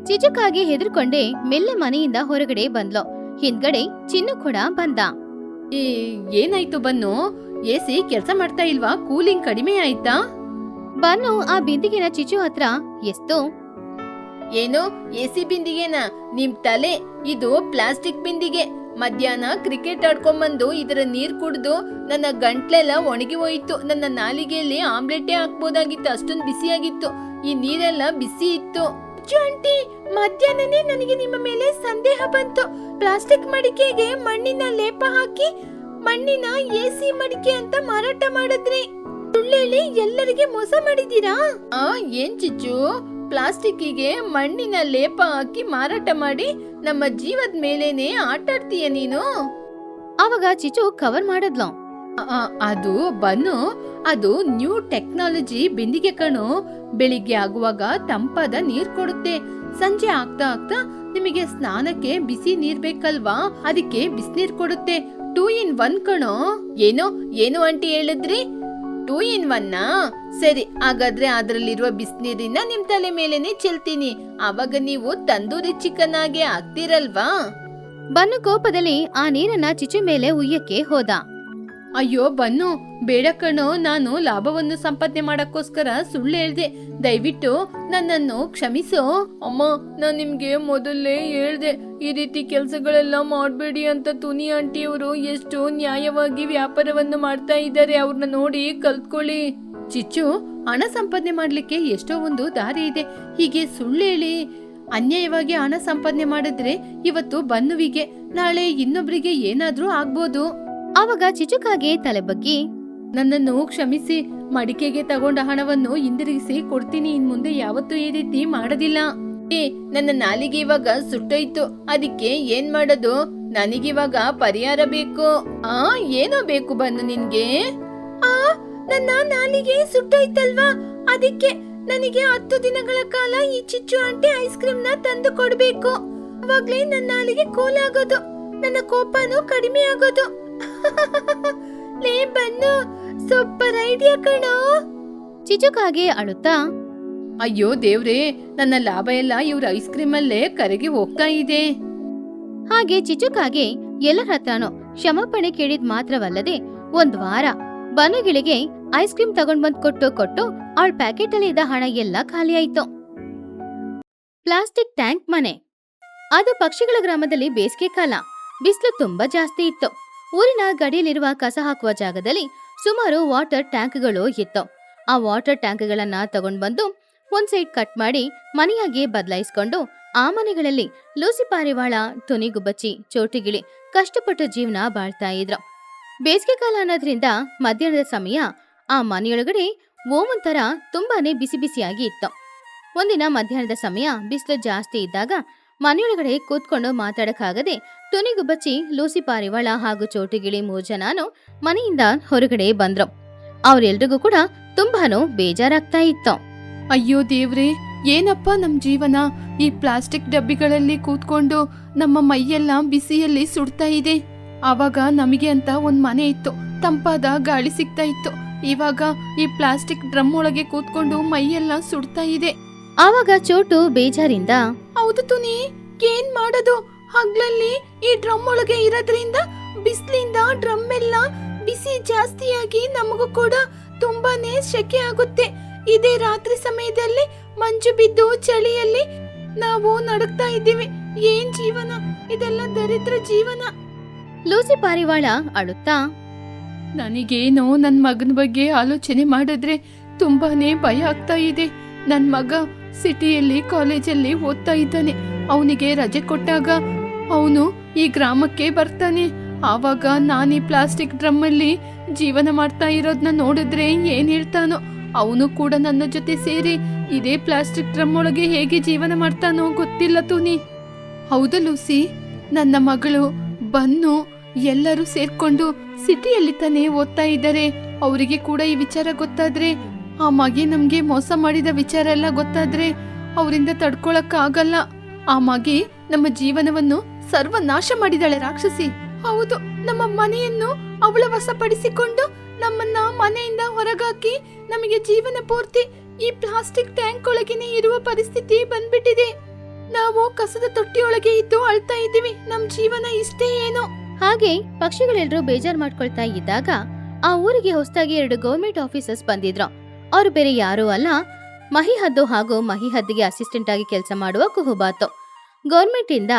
ಚಿಚುಕಾಗಿ ಹೆದರ್ಕೊಂಡೆ ಮೆಲ್ಲೆ ಮನೆಯಿಂದ ಹೊರಗಡೆ ಬಂದ್ಲು. ಹಿಂದ್ಗಡೆ ಚಿನ್ನು ಕೂಡ ಬಂದ. ಏನಾಯ್ತು ಬನ್ನು? ಎಸಿ ಕೆಲಸ ಮಾಡ್ತಾ ಇಲ್ವಾ? ಕೂಲಿಂಗ್ ಕಡಿಮೆ ಆಯ್ತಾ? ಬನ್ನು ಆ ಬಿಂದಿಗೆನ ಚಿಚು ಹತ್ರ ಎಸ್ತು. ಏನು ಎಸಿ ಬಿಂದಿಗೆನಾ? ನಿಮ್ ತಲೆ, ಇದು ಪ್ಲಾಸ್ಟಿಕ್ ಬಿಂದಿಗೆ. ಮಧ್ಯಾಹ್ನ ಕ್ರಿಕೆಟ್ ಆಡ್ಕೊಂಬಂದು ಇದರ ನೀರ್ ಕುಡ್ದು ನನ್ನ ಗಂಟ್ಲೆಲ್ಲ ಒಣಗಿ ಹೋಯ್ತು. ನನ್ನ ನಾಲಿಗೆಯಲ್ಲಿ ಆಮ್ಲೆಟೇ ಹಾಕ್ಬೋದಾಗಿತ್ತು, ಅಷ್ಟೊಂದು ಬಿಸಿಯಾಗಿತ್ತು. ಈ ನೀರೆಲ್ಲ ಬಿಸಿ ಇತ್ತು. ಆಂಟಿ, ಮಧ್ಯಾಹ್ನನೇ ನನಗೆ ನಿಮ್ಮ ಮೇಲೆ ಸಂದೇಹ ಬಂತು. ಪ್ಲಾಸ್ಟಿಕ್ ಮಡಿಕೆಗೆ ಮಣ್ಣಿನ ಲೇಪ ಹಾಕಿ ಮಣ್ಣಿನ ಎಸಿ ಮಡಿಕೆ ಅಂತ ಮಾರಾಟ ಮಾಡಿದ್ರಿ. ಸುಳ್ಳೇಳಿ ಎಲ್ಲರಿಗೆ ಮೋಸ ಮಾಡಿದೀರಾ? ಏನ್ ಚಿಚ್ಚು, ಪ್ಲಾಸ್ಟಿಕ್ಕಿಗೆ ಮಣ್ಣಿನ ಲೇಪ ಹಾಕಿ ಮಾರಾಟ ಮಾಡಿ ನಮ್ಮ ಜೀವದ ಮೇಲೇನೆ ಆಟಾಡ್ತೀಯ ನೀನು? ಆವಾಗ ಚಿಚು ಕವರ್ ಮಾಡಿದ್ಲು. ಅದು ಬನ್ನು, ಅದು ನ್ಯೂ ಟೆಕ್ನಾಲಜಿ ಬಿಂದಿಗೆ ಕಣು. ಬೆಳಿಗ್ಗೆ ಆಗುವಾಗ ತಂಪಾದ ನೀರ್ ಕೊಡುತ್ತೆ, ಸಂಜೆ ಆಗ್ತಾ ಆಗ್ತಾ ನಿಮಗೆ ಸ್ನಾನಕ್ಕೆ ಬಿಸಿ ನೀರ್ ಬೇಕಲ್ವಾ, ಅದಕ್ಕೆ ಬಿಸಿನೀರ್ ಕೊಡುತ್ತೆ. 2 in 1 ಕಣೋ. ಏನು ಆಂಟಿ ಹೇಳಿದ್ರಿ? 2 in 1? ಸರಿ, ಹಾಗಾದ್ರೆ ಅದ್ರಲ್ಲಿರುವ ಬಿಸಿನೀರಿನ ನಿಮ್ ತಲೆ ಮೇಲೆನೆ ಚೆಲ್ತೀನಿ, ಅವಾಗ ನೀವು ತಂದೂರಿ ಚಿಕನ್ ಆಗಿ ಆಗ್ತಿರಲ್ವಾ? ಬನ್ನು ಕೋಪದಲ್ಲಿ ಆ ನೀರನ್ನ ಚಿಚು ಮೇಲೆ ಉಯ್ಯಕ್ಕೆ ಹೋದ. ಅಯ್ಯೋ ಬನ್ನು, ಬೇಡ ಕಣೋ, ನಾನು ಲಾಭವನ್ನು ಸಂಪಾದನೆ ಮಾಡಕ್ಕೋಸ್ಕರ ಸುಳ್ಳು ಹೇಳ್ದೆ, ದಯವಿಟ್ಟು ನನ್ನನ್ನು ಕ್ಷಮಿಸೋ. ಅಮ್ಮ, ನಾನ್ ನಿಮ್ಗೆ ಮೊದಲೇ ಹೇಳ್ದೆ ಈ ರೀತಿ ಕೆಲ್ಸಗಳೆಲ್ಲ ಮಾಡ್ಬೇಡಿ ಅಂತ. ತುನಿ ಆಂಟಿಯವರು ಎಷ್ಟು ನ್ಯಾಯವಾಗಿ ವ್ಯಾಪಾರವನ್ನು ಮಾಡ್ತಾ ಇದ್ದಾರೆ, ಅವ್ರನ್ನ ನೋಡಿ ಕಲ್ತ್ಕೊಳ್ಳಿ. ಚಿಚ್ಚು, ಹಣ ಸಂಪಾದನೆ ಮಾಡ್ಲಿಕ್ಕೆ ಎಷ್ಟೋ ಒಂದು ದಾರಿ ಇದೆ. ಹೀಗೆ ಸುಳ್ಳು ಹೇಳಿ ಅನ್ಯಾಯವಾಗಿ ಹಣ ಸಂಪಾದನೆ ಮಾಡಿದ್ರೆ ಇವತ್ತು ಬನ್ನುವಿಗೆ, ನಾಳೆ ಇನ್ನೊಬ್ರಿಗೆ ಏನಾದ್ರೂ ಆಗ್ಬೋದು. ಆವಾಗ ಚಿಚುಕಾಗೆ ತಲೆ ಬಗ್ಗಿ, ನನ್ನನ್ನು ಕ್ಷಮಿಸಿ, ಮಡಿಕೆಗೆ ತಗೊಂಡ ಹಣವನ್ನು ಹಿಂದಿರುಗಿಸಿ ಕೊಡ್ತೀನಿ. ಇನ್ ಮುಂದೆ ಯಾವತ್ತೂ ಈ ರೀತಿ ಮಾಡೋದಿಲ್ಲ. ನನ್ನ ನಾಲಿಗೆ ಇವಾಗ ಸುಟ್ಟೋಯ್ತು, ಅದಕ್ಕೆ ಏನ್ ಮಾಡೋದು? ನನಗಿವಾಗ ಪರಿಹಾರ ಬೇಕು. ಏನೋ ಬೇಕು ಬನ್ನು ನಿನ್ಗೆ? ನನ್ನ ನಾಲಿಗೆ ಸುಟ್ಟೋಯ್ತಲ್ವಾ, ಅದಕ್ಕೆ ನನಗೆ 10 ದಿನಗಳ ಕಾಲ ಈ ಚಿಚ್ಚು ಆಂಟಿ ಐಸ್ ಕ್ರೀಮ್ ನ ತಂದು ಕೊಡ್ಬೇಕು. ಅವಾಗ್ಲೇ ನನ್ನ ನಾಲಿಗೆ ಕೂಲ್ ಆಗೋದು, ನನ್ನ ಕೋಪನೂ ಕಡಿಮೆ ಆಗೋದು. ಲೇ ಬನ್ನು, ಸೂಪರ್ ಐಡಿಯಾ ಕಣೋ. ಚಿಚುಕಾಗೆ ಅಳುತ್ತಾ, ಅಯ್ಯೋ ದೇವ್ರೇ, ನನ್ನ ಲಾಭ ಎಲ್ಲ ಇವ್ರ ಐಸ್ ಕ್ರೀಮ್ ಅಲ್ಲೇ ಕರಗಿ ಹೋಗ್ತಾ ಇದೆ. ಹಾಗೆ ಚಿಚುಕಾಗೆ ಎಲ್ಲರ ಹತ್ರನೂ ಕ್ಷಮಾಪಣೆ ಕೇಳಿದ್ ಮಾತ್ರವಲ್ಲದೆ 1 ವಾರ ಬನುಗಿಳಿಗೆ ಐಸ್ ಕ್ರೀಮ್ ತಗೊಂಡ್ ಬಂದ್ ಕೊಟ್ಟು ಅವಳ ಪ್ಯಾಕೆಟ್ ಅಲ್ಲಿ ಇದ್ದ ಹಣ ಎಲ್ಲ ಖಾಲಿ ಆಯ್ತು. ಪ್ಲಾಸ್ಟಿಕ್ ಟ್ಯಾಂಕ್ ಮನೆ. ಅದು ಪಕ್ಷಿಗಳ ಗ್ರಾಮದಲ್ಲಿ ಬೇಸಿಗೆ ಕಾಲ, ಬಿಸಿಲು ತುಂಬಾ ಜಾಸ್ತಿ ಇತ್ತು. ಊರಿನ ಗಡಿಯಲ್ಲಿರುವ ಕಸ ಹಾಕುವ ಜಾಗದಲ್ಲಿ ಸುಮಾರು ವಾಟರ್ ಟ್ಯಾಂಕ್ಗಳು ಇತ್ತು. ಆ ವಾಟರ್ ಟ್ಯಾಂಕ್ಗಳನ್ನ ತಗೊಂಡ್ ಬಂದು ಒಂದ್ ಸೈಡ್ ಕಟ್ ಮಾಡಿ ಮನೆಯಾಗಿ ಬದಲಾಯಿಸ್ಕೊಂಡು ಆ ಮನೆಗಳಲ್ಲಿ ಲೂಸಿ ಪಾರಿವಾಳ, ತುನಿಗುಬ್ಬಚ್ಚಿ, ಚೋಟಿಗಿಳಿ ಕಷ್ಟಪಟ್ಟು ಜೀವನ ಬಾಳ್ತಾ ಇದ್ರು. ಬೇಸಿಗೆ ಕಾಲ ಅನ್ನೋದ್ರಿಂದ ಮಧ್ಯಾಹ್ನದ ಸಮಯ ಆ ಮನೆಯೊಳಗಡೆ ಒಂಥರ ತುಂಬಾನೇ ಬಿಸಿ ಬಿಸಿಯಾಗಿ ಇತ್ತು. ಒಂದಿನ ಮಧ್ಯಾಹ್ನದ ಸಮಯ ಬಿಸಿಲು ಜಾಸ್ತಿ ಇದ್ದಾಗ ಮನೆಯೊಳಗಡೆ ಕೂತ್ಕೊಂಡು ಮಾತಾಡಕ್ಕಾಗದೆ ತುನಿಗುಬ್ಬಚ್ಚಿ, ಲೂಸಿ ಪಾರಿವಾಳ ಹಾಗೂ ಚೋಟಿಗಿಳಿ 3 ಜನನು ಮನೆಯಿಂದ ಹೊರಗಡೆ ಬಂದ್ರು. ಅವ್ರೆಲ್ರಿಗೂ ಕೂಡ ತುಂಬಾನು ಬೇಜಾರಾಗ್ತಾ ಇತ್ತು. ಅಯ್ಯೋ ದೇವ್ರೇ, ಏನಪ್ಪ ನಮ್ ಜೀವನ, ಈ ಪ್ಲಾಸ್ಟಿಕ್ ಡಬ್ಬಿಗಳಲ್ಲಿ ಕೂತ್ಕೊಂಡು ನಮ್ಮ ಮೈಯೆಲ್ಲ ಬಿಸಿಯಲ್ಲಿ ಸುಡ್ತಾ ಇದೆ. ಆವಾಗ ನಮಗೆ ಅಂತ ಒಂದ್ ಮನೆ ಇತ್ತು, ತಂಪಾದ ಗಾಳಿ ಸಿಗ್ತಾ ಇತ್ತು. ಇವಾಗ ಈ ಪ್ಲಾಸ್ಟಿಕ್ ಡ್ರಮ್ ಒಳಗೆ ಕೂತ್ಕೊಂಡು ಮೈಯೆಲ್ಲ ಸುಡ್ತಾ ಇದೆ. ಆವಾಗ ಚೋಟು ಬೇಜಾರಿಂದ, ಹೌದು ತುನಿ, ಏನ್ ಮಾಡೋದು? ಹಗ್ಲಲ್ಲಿ ಈ ಡ್ರಮ್ ಒಳಗೆ ಇರೋದ್ರಿಂದ ಬಿಸಿಲಿಂದ ಡ್ರಮ್ ಎಲ್ಲ ಬಿಸಿ ಜಾಸ್ತಿಯಾಗಿ ನಮಗೂ ಕೂಡ ತುಂಬಾನೇ ಶೆಕೆ ಆಗುತ್ತೆ. ಇದೇ ರಾತ್ರಿ ಸಮಯದಲ್ಲಿ ಮಂಜು ಬಿದ್ದು ಚಳಿಯಲ್ಲಿ ನಾವು ನಡುಕ್ತಾ ಇದ್ದೀವಿ. ಏನ್ ಜೀವನ ಇದೆಲ್ಲ, ದರಿದ್ರ ಜೀವನ. ಲೂಸಿ ಪಾರಿವಾಳ ಅಳುತ್ತಾ, ನನಗೇನೋ ನನ್ ಮಗನ ಬಗ್ಗೆ ಆಲೋಚನೆ ಮಾಡಿದ್ರೆ ತುಂಬಾನೇ ಭಯ ಆಗ್ತಾ ಇದೆ. ನನ್ ಮಗ ಸಿಟಿಯಲ್ಲಿ ಕಾಲೇಜಲ್ಲಿ ಓದ್ತಾ ಇದ್ದಾನೆ. ಅವನಿಗೆ ರಜೆ ಕೊಟ್ಟಾಗ ಅವನು ಈ ಗ್ರಾಮಕ್ಕೆ ಬರ್ತಾನೆ. ಆವಾಗ ನಾನು ಈ ಪ್ಲಾಸ್ಟಿಕ್ ಡ್ರಮ್ ಅಲ್ಲಿ ಜೀವನ ಮಾಡ್ತಾ ಇರೋದನ್ನ ನೋಡಿದ್ರೆ ಏನ್ ಹೇಳ್ತಾನೋ. ಅವನು ಕೂಡ ನನ್ನ ಜೊತೆ ಸೇರಿ ಇದೇ ಪ್ಲಾಸ್ಟಿಕ್ ಡ್ರಮ್ ಒಳಗೆ ಹೇಗೆ ಜೀವನ ಮಾಡ್ತಾನೋ ಗೊತ್ತಿಲ್ಲ ತುನಿ. ಹೌದು ಲೂಸಿ, ನನ್ನ ಮಗಳು ಬನ್ನು ಎಲ್ಲರೂ ಸೇರ್ಕೊಂಡು ಸಿಟಿಯಲ್ಲಿ ತಾನೇ ಓದ್ತಾ ಇದ್ದಾರೆ. ಅವರಿಗೆ ಕೂಡ ಈ ವಿಚಾರ ಗೊತ್ತಾದ್ರೆ, ಆ ಮಗಿ ನಮ್ಗೆ ಮೋಸ ಮಾಡಿದ ವಿಚಾರ ಎಲ್ಲ ಗೊತ್ತಾದ್ರೆ ಅವರಿಂದ ತಡ್ಕೊಳಕ್ ಆಗಲ್ಲ. ಆ ಮಗಿ ನಮ್ಮ ಜೀವನವನ್ನು ಸರ್ವನಾಶ ಮಾಡಿದಾಳೆ ರಾಕ್ಷಸಿ. ಹೌದು, ನಮ್ಮ ಮನೆಯನ್ನು ಅವಳ ವಶಪಡಿಸಿಕೊಂಡು ನಮ್ಮನ್ನ ಮನೆಯಿಂದ ಹೊರಗಾಕಿ ನಮಗೆ ಜೀವನ ಪೂರ್ತಿ ಈ ಪ್ಲಾಸ್ಟಿಕ್ ಟ್ಯಾಂಕ್ ಒಳಗೇನೆ ಇರುವ ಪರಿಸ್ಥಿತಿ ಬಂದ್ಬಿಟ್ಟಿದೆ. ನಾವು ಕಸದ ತೊಟ್ಟಿಯೊಳಗೆ ಇದ್ದು ಅಳ್ತಾ ಇದ್ದೀವಿ. ನಮ್ ಜೀವನ ಇಷ್ಟೇ ಏನೋ. ಹಾಗೆ ಪಕ್ಷಿಗಳೆಲ್ಲರೂ ಬೇಜಾರ್ ಮಾಡ್ಕೊಳ್ತಾ ಇದ್ದಾಗ ಆ ಊರಿಗೆ ಹೊಸದಾಗಿ 2 ಗೌರ್ಮೆಂಟ್ ಆಫೀಸರ್ಸ್ ಬಂದಿದ್ರು. ಅವ್ರು ಬೇರೆ ಯಾರೂ ಅಲ್ಲ, ಮಹಿಹದ್ದು ಹಾಗೂ ಮಹಿಹದ್ದಿಗೆ ಅಸಿಸ್ಟೆಂಟ್ ಆಗಿ ಕೆಲಸ ಮಾಡುವ ಕುಹುಬಾತು. ಗೌರ್ಮೆಂಟ್ ಇಂದ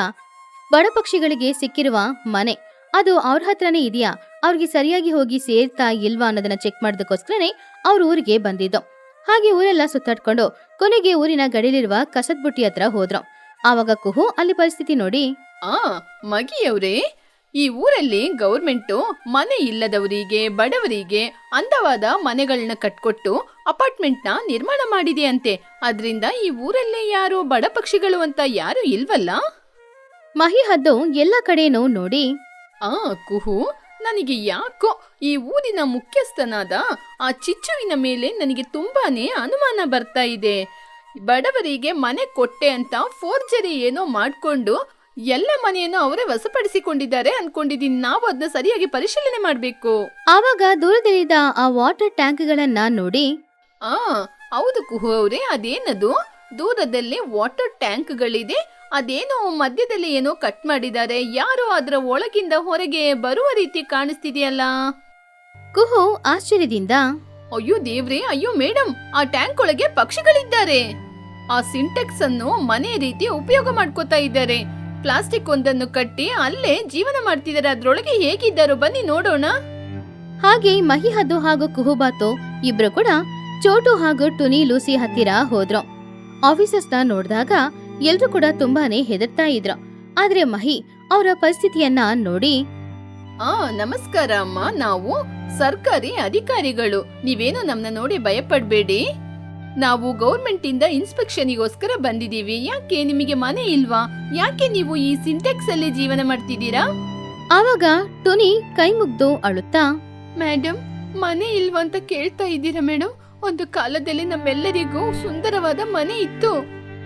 ಬಡ ಪಕ್ಷಿಗಳಿಗೆ ಸಿಕ್ಕಿರುವ ಮನೆ ಅದು ಅವ್ರ ಹತ್ರನೇ ಇದೆಯಾ, ಅವ್ರಿಗೆ ಸರಿಯಾಗಿ ಹೋಗಿ ಸೇರ್ತಾ ಇಲ್ವಾ ಅನ್ನೋದನ್ನ ಚೆಕ್ ಮಾಡೋದಕ್ಕೋಸ್ಕರನೇ ಅವ್ರ ಊರಿಗೆ ಬಂದಿದ್ದು. ಹಾಗೆ ಊರೆಲ್ಲ ಸುತ್ತಾಡ್ಕೊಂಡು ಕೊನೆಗೆ ಊರಿನ ಗಡಿಲಿರುವ ಕಸದ ಬುಟ್ಟಿ ಹತ್ರ ಹೋದ್ರು. ಆವಾಗ ಕುಹು ಅಲ್ಲಿ ಪರಿಸ್ಥಿತಿ ನೋಡಿ, ಮಗಿಯವ್ರೇ, ಈ ಊರಲ್ಲಿ ಗೌರ್ಮೆಂಟು ಮನೆ ಇಲ್ಲದವರಿಗೆ, ಬಡವರಿಗೆ ಅಂದವಾದ ಮನೆಗಳನ್ನ ಕಟ್ಕೊಟ್ಟು ಅಪಾರ್ಟ್ಮೆಂಟ್ ನ ನಿರ್ಮಾಣ ಮಾಡಿದೆಯಂತೆ. ಅದ್ರಿಂದ ಈ ಊರಲ್ಲೇ ಯಾರು ಬಡ ಪಕ್ಷಿಗಳು ಅಂತ ಯಾರು ಇಲ್ವಲ್ಲ? ಮಹಿಹದ್ದು ಎಲ್ಲ ಕಡೆನೂ ನೋಡಿ, ಕುಹು, ನನಗೆ ಯಾಕೋ ಈ ಊರಿನ ಮುಖ್ಯಸ್ಥನಾದ ಆ ಚಿಚ್ಚುವಿನ ಮೇಲೆ ನನಗೆ ತುಂಬಾನೇ ಅನುಮಾನ ಬರ್ತಾ ಇದೆ. ಬಡವರಿಗೆ ಮನೆ ಕೊಟ್ಟೆ ಅಂತ ಫೋರ್ಜರಿ ಏನೋ ಮಾಡ್ಕೊಂಡು ಎಲ್ಲ ಮನೆಯನ್ನು ಅವರೇ ವಶಪಡಿಸಿಕೊಂಡಿದ್ದಾರೆ ಅನ್ಕೊಂಡಿದ್ದೀನಿ. ನಾವು ಅದನ್ನ ಸರಿಯಾಗಿ ಪರಿಶೀಲನೆ ಮಾಡ್ಬೇಕು. ಆವಾಗ ದೂರದಲ್ಲಿದ್ದ ಆ ವಾಟರ್ ಟ್ಯಾಂಕ್ಗಳನ್ನ ನೋಡಿ, ಹೌದು ಕುಹು ಅವ್ರೆ, ಅದೇನದು ದೂರದಲ್ಲಿ ವಾಟರ್ ಟ್ಯಾಂಕ್ಗಳಿದೆ, ಅದೇನೋ ಮಧ್ಯದಲ್ಲಿ ಏನೋ ಕಟ್ ಮಾಡಿದ್ದಾರೆ, ಯಾರೋ ಅದರ ಒಳಗಿಂದ ಹೊರಗೆ ಬರುವ ರೀತಿ ಕಾಣಿಸ್ತಿದೆಯಲ್ಲ. ಕುಹು ಆಶ್ಚರ್ಯದಿಂದ, ಅಯ್ಯೋ ದೇವ್ರೆ, ಅಯ್ಯೋ ಮೇಡಮ್, ಆ ಟ್ಯಾಂಕ್ ಒಳಗೆ ಪಕ್ಷಿಗಳಿದ್ದಾರೆ. ಆ ಸಿಂಟೆಕ್ಸ್ ಅನ್ನು ಮನೆ ರೀತಿ ಉಪಯೋಗ ಮಾಡ್ಕೋತಾ ಇದ್ದಾರೆ. ಪ್ಲಾಸ್ಟಿಕ್ ಒಂದನ್ನು ಕಟ್ಟಿ ಅಲ್ಲೇ ಜೀವನ ಮಾಡ್ತಿದ್ದಾರೆ. ಅದ್ರೊಳಗೆ ಹೇಗಿದ್ದಾರೋ ಬನ್ನಿ ನೋಡೋಣ. ಹಾಗೆ ಮಹಿಹದ್ದು ಹಾಗೂ ಕುಹುಬಾತು ಇಬ್ರು ಕೂಡ ಚೋಟು ಹಾಗೂ ಟುನಿ ಲೂಸಿ ಹತ್ತಿರ ಹೋದ್ರು. ಆಫೀಸರ್ಸ್ನ ನೋಡಿದಾಗ ಎಲ್ರು ಕೂಡ ತುಂಬಾನೇ ಹೆದರ್ತಾ ಇದ್ರು. ಆದ್ರೆ ಮಹಿ ಅವರ ಪರಿಸ್ಥಿತಿಯನ್ನ ನೋಡಿ, ನಮಸ್ಕಾರ ಅಮ್ಮ, ನಾವು ಸರ್ಕಾರಿ ಅಧಿಕಾರಿಗಳು. ನೀವೇನು ನಮ್ನ ನೋಡಿ ಭಯಪಡ್ಬೇಡಿ. ನಾವು ಗೌರ್ಮೆಂಟ್ ಇಂದ ಇನ್ಸ್ಪೆಕ್ಷನ್ಗೋಸ್ಕರ ಬಂದಿದೀವಿ. ಯಾಕೆ ನಿಮಗೆ ಮನೆ ಇಲ್ವಾ? ಯಾಕೆ ನೀವು ಈ ಸಿಂಟೆಕ್ಸ್ ಅಲ್ಲಿ ಜೀವನ ಮಾಡ್ತಿದ್ದೀರಾ? ಆವಾಗ ಟುನಿ ಕೈ ಮುಗ್ದು ಅಳುತ್ತಾ, ಮೇಡಮ್, ಮನೆ ಇಲ್ವಾ ಅಂತ ಕೇಳ್ತಾ ಇದ್ದೀರಾ ಮೇಡಮ್? ಒಂದು ಕಾಲದಲ್ಲಿ ನಮ್ಮೆಲ್ಲರಿಗೂ ಸುಂದರವಾದ ಮನೆ ಇತ್ತು.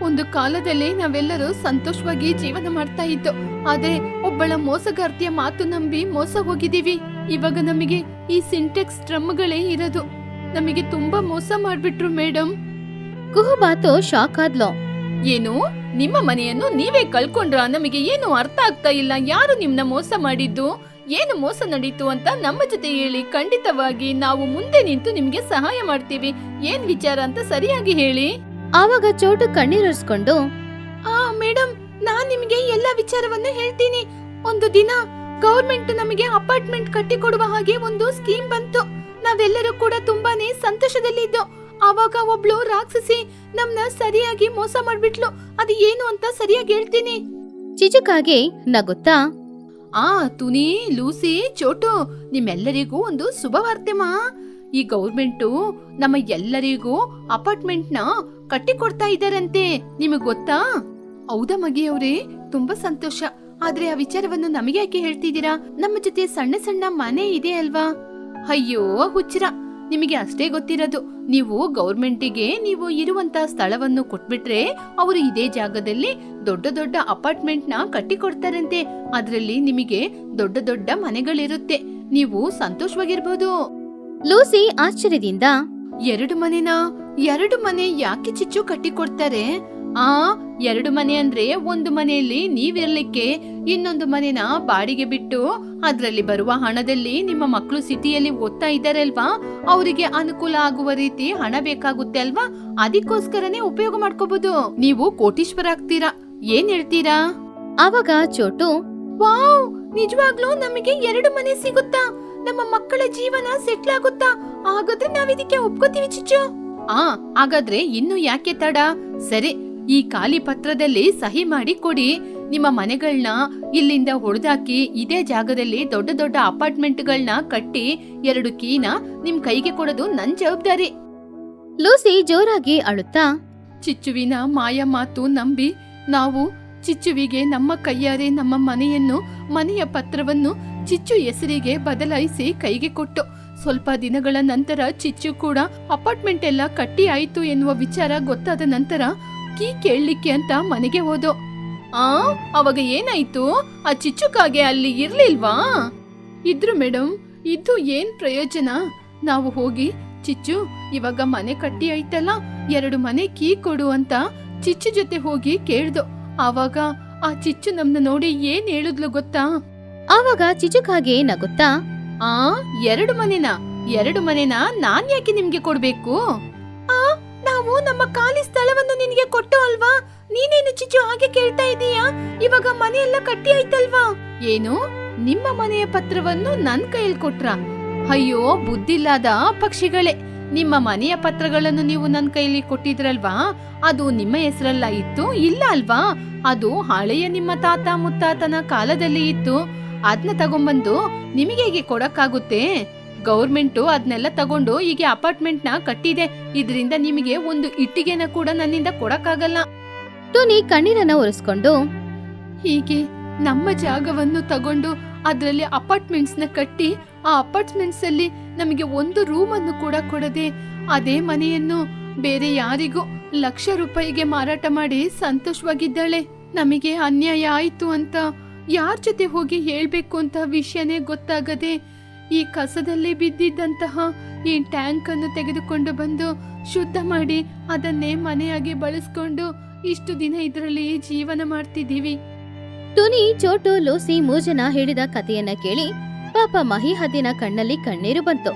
ಒಂದು ಕಾಲದಲ್ಲಿ ನಾವೆಲ್ಲರೂ ಸಂತೋಷವಾಗಿ ಜೀವನ ಮಾಡ್ತಾ ಇದ್ದು. ಆದ್ರೆ ಒಬ್ಬಳ ಮೋಸಗಾರ್ತಿಯ ಮಾತು ನಂಬಿ ಮೋಸ ಹೋಗಿದೀವಿ. ಇವಾಗ ನಮಗೆ ಈ ಸಿಂಟೆಕ್ಸ್ ಡ್ರಮ್ಗಳೇ ಇರೋದು. ನಮಗೆ ತುಂಬಾ ಮೋಸ ಮಾಡ್ಬಿಟ್ರು ಮೇಡಮ್. ಕುಹುಬಾತು ಶಾಕ್ ಆದ್ಲು. ಏನು, ನಿಮ್ಮ ಮನೆಯನ್ನು ನೀವೇ ಕಳ್ಕೊಂಡ್ರ? ನಮಗೆ ಏನು ಅರ್ಥ ಆಗ್ತಾ ಇಲ್ಲ. ಯಾರು ನಿಮ್ನ ಮೋಸ ಮಾಡಿದ್ದು? ಏನು ಮೋಸ ನಡೀತು ಅಂತ ನಮ್ಮ ಜೊತೆ ಹೇಳಿ. ಖಂಡಿತವಾಗಿ ನಾವು ಮುಂದೆ ನಿಂತು ನಿಮ್ಗೆ ಸಹಾಯ ಮಾಡ್ತೀವಿ. ಏನ್ ವಿಚಾರ ಅಂತ ಸರಿಯಾಗಿ ಹೇಳಿ. ಆವಾಗ ಚೋಟು ಕಣ್ಣೀರಿಸ್ಕೊಂಡು, ಮೇಡಮ್, ನಾನ್ ನಿಮ್ಗೆ ಎಲ್ಲಾ ವಿಚಾರವನ್ನು ಹೇಳ್ತೀನಿ. ಒಂದು ದಿನ ಗವರ್ಮೆಂಟ್ ನಮಗೆ ಅಪಾರ್ಟ್ಮೆಂಟ್ ಕಟ್ಟಿ ಕೊಡುವ ಹಾಗೆ ಒಂದು ಸ್ಕೀಮ್ ಬಂತು. ನಾವೆಲ್ಲರೂ ಕೂಡ ತುಂಬಾನೇ ಸಂತೋಷದಲ್ಲಿದ್ದು. ಆವಾಗ ಒಬ್ಳು ರಾಕ್ಷಸಿ ನಮ್ನ ಸರಿಯಾಗಿ ಮೋಸ ಮಾಡ್ಬಿಟ್ಲು. ಅದು ಏನು ಅಂತ ಸರಿಯಾಗಿ ಹೇಳ್ತೀನಿ. ಚಿಚುಕಾಗೆ ನಗುತ್ತಾ, ತುನಿ, ಲೂಸಿ, ಚೋಟು, ನಿಮ್ಮೆಲ್ಲರಿಗೂ ಒಂದು ಶುಭವಾರ್ತೆಮಾ. ಈ ಗೌರ್ಮೆಂಟು ನಮ್ಮ ಎಲ್ಲರಿಗೂ ಅಪಾರ್ಟ್ಮೆಂಟ್ ನ ಕಟ್ಟಿಕೊಡ್ತಾ ಇದ್ದಾರಂತೆ. ನಿಮಗ್ ಗೊತ್ತಾ? ಹೌದಾ ಮಗಿಯವ್ರೆ, ತುಂಬಾ ಸಂತೋಷ. ಆದ್ರೆ ಆ ವಿಚಾರವನ್ನು ನಮಗೆ ಯಾಕೆ ಹೇಳ್ತಿದ್ದೀರಾ? ನಮ್ಮ ಜೊತೆ ಸಣ್ಣ ಸಣ್ಣ ಮನೆ ಇದೆ ಅಲ್ವಾ? ಅಯ್ಯೋ ಹುಚ್ಚರ, ನಿಮಗೆ ಅಷ್ಟೇ ಗೊತ್ತಿರೋದು. ನೀವು ಗೌರ್ಮೆಂಟಿಗೆ ನೀವು ಇರುವಂತ ಸ್ಥಳವನ್ನು ಕೊಟ್ಬಿಟ್ರೆ ಅವರು ಇದೇ ಜಾಗದಲ್ಲಿ ದೊಡ್ಡ ದೊಡ್ಡ ಅಪಾರ್ಟ್ಮೆಂಟ್ ನ ಕಟ್ಟಿ ಕೊಡ್ತಾರಂತೆ. ಅದ್ರಲ್ಲಿ ನಿಮಗೆ ದೊಡ್ಡ ದೊಡ್ಡ ಮನೆಗಳಿರುತ್ತೆ. ನೀವು ಸಂತೋಷವಾಗಿರ್ಬೋದು. ಲೂಸಿ ಆಶ್ಚರ್ಯದಿಂದ, 2 ಮನೆನಾ? 2 ಮನೆ ಯಾಕೆ ಚಿಚ್ಚು ಕಟ್ಟಿ ಕೊಡ್ತಾರೆ? 2 ಮನೆ ಅಂದ್ರೆ ಒಂದು ಮನೆಯಲ್ಲಿ ನೀವಿರ್ಲಿಕ್ಕೆ, ಇನ್ನೊಂದು ಮನೆನ ಬಾಡಿಗೆ ಬಿಟ್ಟು ಅದ್ರಲ್ಲಿ ಬರುವ ಹಣದಲ್ಲಿ ನಿಮ್ಮ ಮಕ್ಕಳು ಸಿಟಿಯಲ್ಲಿ ಓದ್ತಾ ಇದ್ದಾರೆ ಅಲ್ವಾ, ಅವರಿಗೆ ಅನುಕೂಲ ಆಗುವ ರೀತಿ ಹಣ ಬೇಕಾಗುತ್ತೆ ಅಲ್ವಾ? ಅದಕ್ಕೋಸ್ಕರನೇ ಉಪಯೋಗ ಮಾಡ್ಕೋಬಹುದು. ನೀವು ಕೋಟೀಶ್ವರ ಆಗ್ತೀರಾ. ಏನ್ ಹೇಳ್ತೀರಾ? ಆವಾಗ ಚೋಟು, ವಾವ್, ನಿಜವಾಗ್ಲೂ ನಮಗೆ 2 ಮನೆ ಸಿಗುತ್ತಾ? ನಮ್ಮ ಮಕ್ಕಳ ಜೀವನ ಸೆಟ್ಲ್ ಆಗುತ್ತಾ? ಹಾಗಾದ್ರೆ ನಾವಿದಕ್ಕೆ ಒಪ್ಕೋತೀವಿ ಚಿಚ್ಚು. ಹಾಗಾದ್ರೆ ಇನ್ನು ಯಾಕೆ ತಡ? ಸರಿ, ಈ ಖಾಲಿ ಪತ್ರದಲ್ಲಿ ಸಹಿ ಮಾಡಿ ಕೊಡಿ. ನಿಮ್ಮ ಮನೆಗಳನ್ನ ಇಲ್ಲಿಂದ ಹೊಡೆದಾಕಿ ಇದೇ ಜಾಗದಲ್ಲಿ ದೊಡ್ಡ ದೊಡ್ಡ ಅಪಾರ್ಟ್ಮೆಂಟ್ಗಳನ್ನ ಕಟ್ಟಿ 2 ಕೀನ ನಿಮ್ ಕೈಗೆ ಕೊಡೋದು ನನ್ ಜವಾಬ್ದಾರಿ. ಲೂಸಿ ಜೋರಾಗಿ ಅಳುತ್ತಾ, ಚಿಚ್ಚುವಿನ ಮಾಯ ಮಾತು ನಂಬಿ ನಾವು ಚಿಚ್ಚುವಿಗೆ ನಮ್ಮ ಕೈಯಾರೆ ನಮ್ಮ ಮನೆಯ ಪತ್ರವನ್ನು ಚಿಚ್ಚು ಹೆಸರಿಗೆ ಬದಲಾಯಿಸಿ ಕೈಗೆ ಕೊಟ್ಟು ಸ್ವಲ್ಪ ದಿನಗಳ ನಂತರ ಚಿಚ್ಚು ಕೂಡ ಅಪಾರ್ಟ್ಮೆಂಟ್ ಎಲ್ಲ ಕಟ್ಟಿ ಆಯ್ತು ಎನ್ನುವ ವಿಚಾರ ಗೊತ್ತಾದ ನಂತರ ಕೀ ಕೇಳಲಿಕ್ಕೆ ಅಂತ ಮನೆಗೆ ಹೋದೋ. ಅವಾಗ ಏನಾಯ್ತು? ಆ ಚಿಚ್ಚುಕಾಗೆ ಅಲ್ಲಿ ಇರ್ಲಿಲ್ವಾ? ಇದ್ರು ಮೇಡಮ್. ಇದ್ದು ಏನ್ ಪ್ರಯೋಜನ? ನಾವು ಹೋಗಿ ಚಿಚ್ಚು ಇವಾಗ ಮನೆ ಕಟ್ಟಿ ಆಯ್ತಲ್ಲ, 2 ಮನೆ ಕೀ ಕೊಡು ಅಂತ ಚಿಚ್ಚು ಜೊತೆ ಹೋಗಿ ಕೇಳ್ದೋ. ಆವಾಗ ಆ ಚಿಚ್ಚು ನಮ್ನ ನೋಡಿ ಏನ್ ಹೇಳಿದ್ಲು ಗೊತ್ತಾ? ಆವಾಗ ಚಿಚುಕಾಗೆ ನಗುತ್ತಾ, 2 ಮನೆನಾ ನಾನ್ ಯಾಕೆ ನಿಮ್ಗೆ ಕೊಡ್ಬೇಕು? ನಾವು ನಮ್ಮ ಖಾಲಿ ಸ್ಥಳವನ್ನು ನಿನಗೆ ಕೊಟ್ಟೋ ಅಲ್ವಾ? ನೀನೇನು ಚಿಚ್ಚು ಹಾಗೆ ಕೇಳ್ತಾ ಇದೀಯಾ? ಇವಾಗ ಮನೆ ಎಲ್ಲ ಕಟ್ಟಿ ಆಯ್ತಲ್ವಾ? ಏನು, ನಿಮ್ಮ ಮನೆಯ ಪತ್ರವನ್ನು ನನ್ ಕೈಯಲ್ಲಿ ಕೊಟ್ರ? ಅಯ್ಯೋ ಬುದ್ಧಿಲ್ಲದ ಪಕ್ಷಿಗಳೇ, ನಿಮ್ಮ ಮನೆಯ ಪತ್ರಗಳನ್ನು ನೀವು ನನ್ನ ಕೈಲಿ ಕೊಟ್ಟಿದ್ರಲ್ವಾ, ಅದು ನಿಮ್ಮ ಹೆಸರಲ್ಲ ಇತ್ತು ಇಲ್ಲ ಅಲ್ವಾ? ಅದು ಹಳೆಯ ನಿಮ್ಮ ತಾತ ಮುತ್ತಾತನ ಕಾಲದಲ್ಲಿ ಇತ್ತು. ಅದನ್ನ ತಗೊಂಡ್ಬಂದು ನಿಮಗೆ ಹೇಗೆ ಕೊಡಕ್ಕಾಗುತ್ತೆ? ಗೌರ್ಮೆಂಟು ಅದನ್ನೆಲ್ಲ ತಗೊಂಡು ಈಗ ಅಪಾರ್ಟ್ಮೆಂಟ್ ನ ಕಟ್ಟಿದೆ. ಇದರಿಂದ ನಿಮಗೆ ಒಂದು ಇಟ್ಟಿಗೆನ ಕೂಡ ನನ್ನಿಂದ ಕೊಡಕ್ಕಾಗಲ್ಲ. ಟುನಿ ಕಣ್ಣೀರನ್ನ ಒರೆಸ್ಕೊಂಡು, ಹೀಗೆ ನಮ್ಮ ಜಾಗವನ್ನು ತಗೊಂಡು ಅದ್ರಲ್ಲಿ ಅಪಾರ್ಟ್ಮೆಂಟ್ಸ್ ನ ಕಟ್ಟಿ ಆ ಅಪಾರ್ಟ್ಮೆಂಟ್ಸ್ ಅಲ್ಲಿ ನಮಗೆ ಒಂದು ರೂಮ್ ಅನ್ನು ಕೂಡ ಕೊಡದೆ ಅದೇ ಮನೆಯನ್ನು ಬೇರೆ ಯಾರಿಗೂ ಲಕ್ಷ ರೂಪಾಯಿಗೆ ಮಾರಾಟ ಮಾಡಿ ಸಂತೋಷವಾಗಿದ್ದಾಳೆ. ನಮಗೆ ಅನ್ಯಾಯ ಆಯ್ತು ಅಂತ ಯಾರ ಜೊತೆ ಹೋಗಿ ಹೇಳ್ಬೇಕು ಅಂತ ವಿಷಯನೇ ಗೊತ್ತಾಗದೆ ಈ ಕಸದಲ್ಲೇ ಬಿದ್ದಿದ್ದಂತಹ ಈ ಟ್ಯಾಂಕ್ ಅನ್ನು ತೆಗೆದುಕೊಂಡು ಬಂದು ಶುದ್ಧ ಮಾಡಿ ಅದನ್ನೇ ಮನೆಯಾಗಿ ಬಳಸ್ಕೊಂಡು ಇಷ್ಟು ದಿನ ಇದರಲ್ಲಿ ಜೀವನ ಮಾಡ್ತಿದ್ದೀವಿ. ಟುನಿ, ಚೋಟು, ಲೂಸಿ ಮೂಜನ ಹೇಳಿದ ಕಥೆಯನ್ನ ಕೇಳಿ ಪಾಪ ಮಹಿ ಹದ್ದಿನ ಕಣ್ಣಲ್ಲಿ ಕಣ್ಣೀರು ಬಂತು.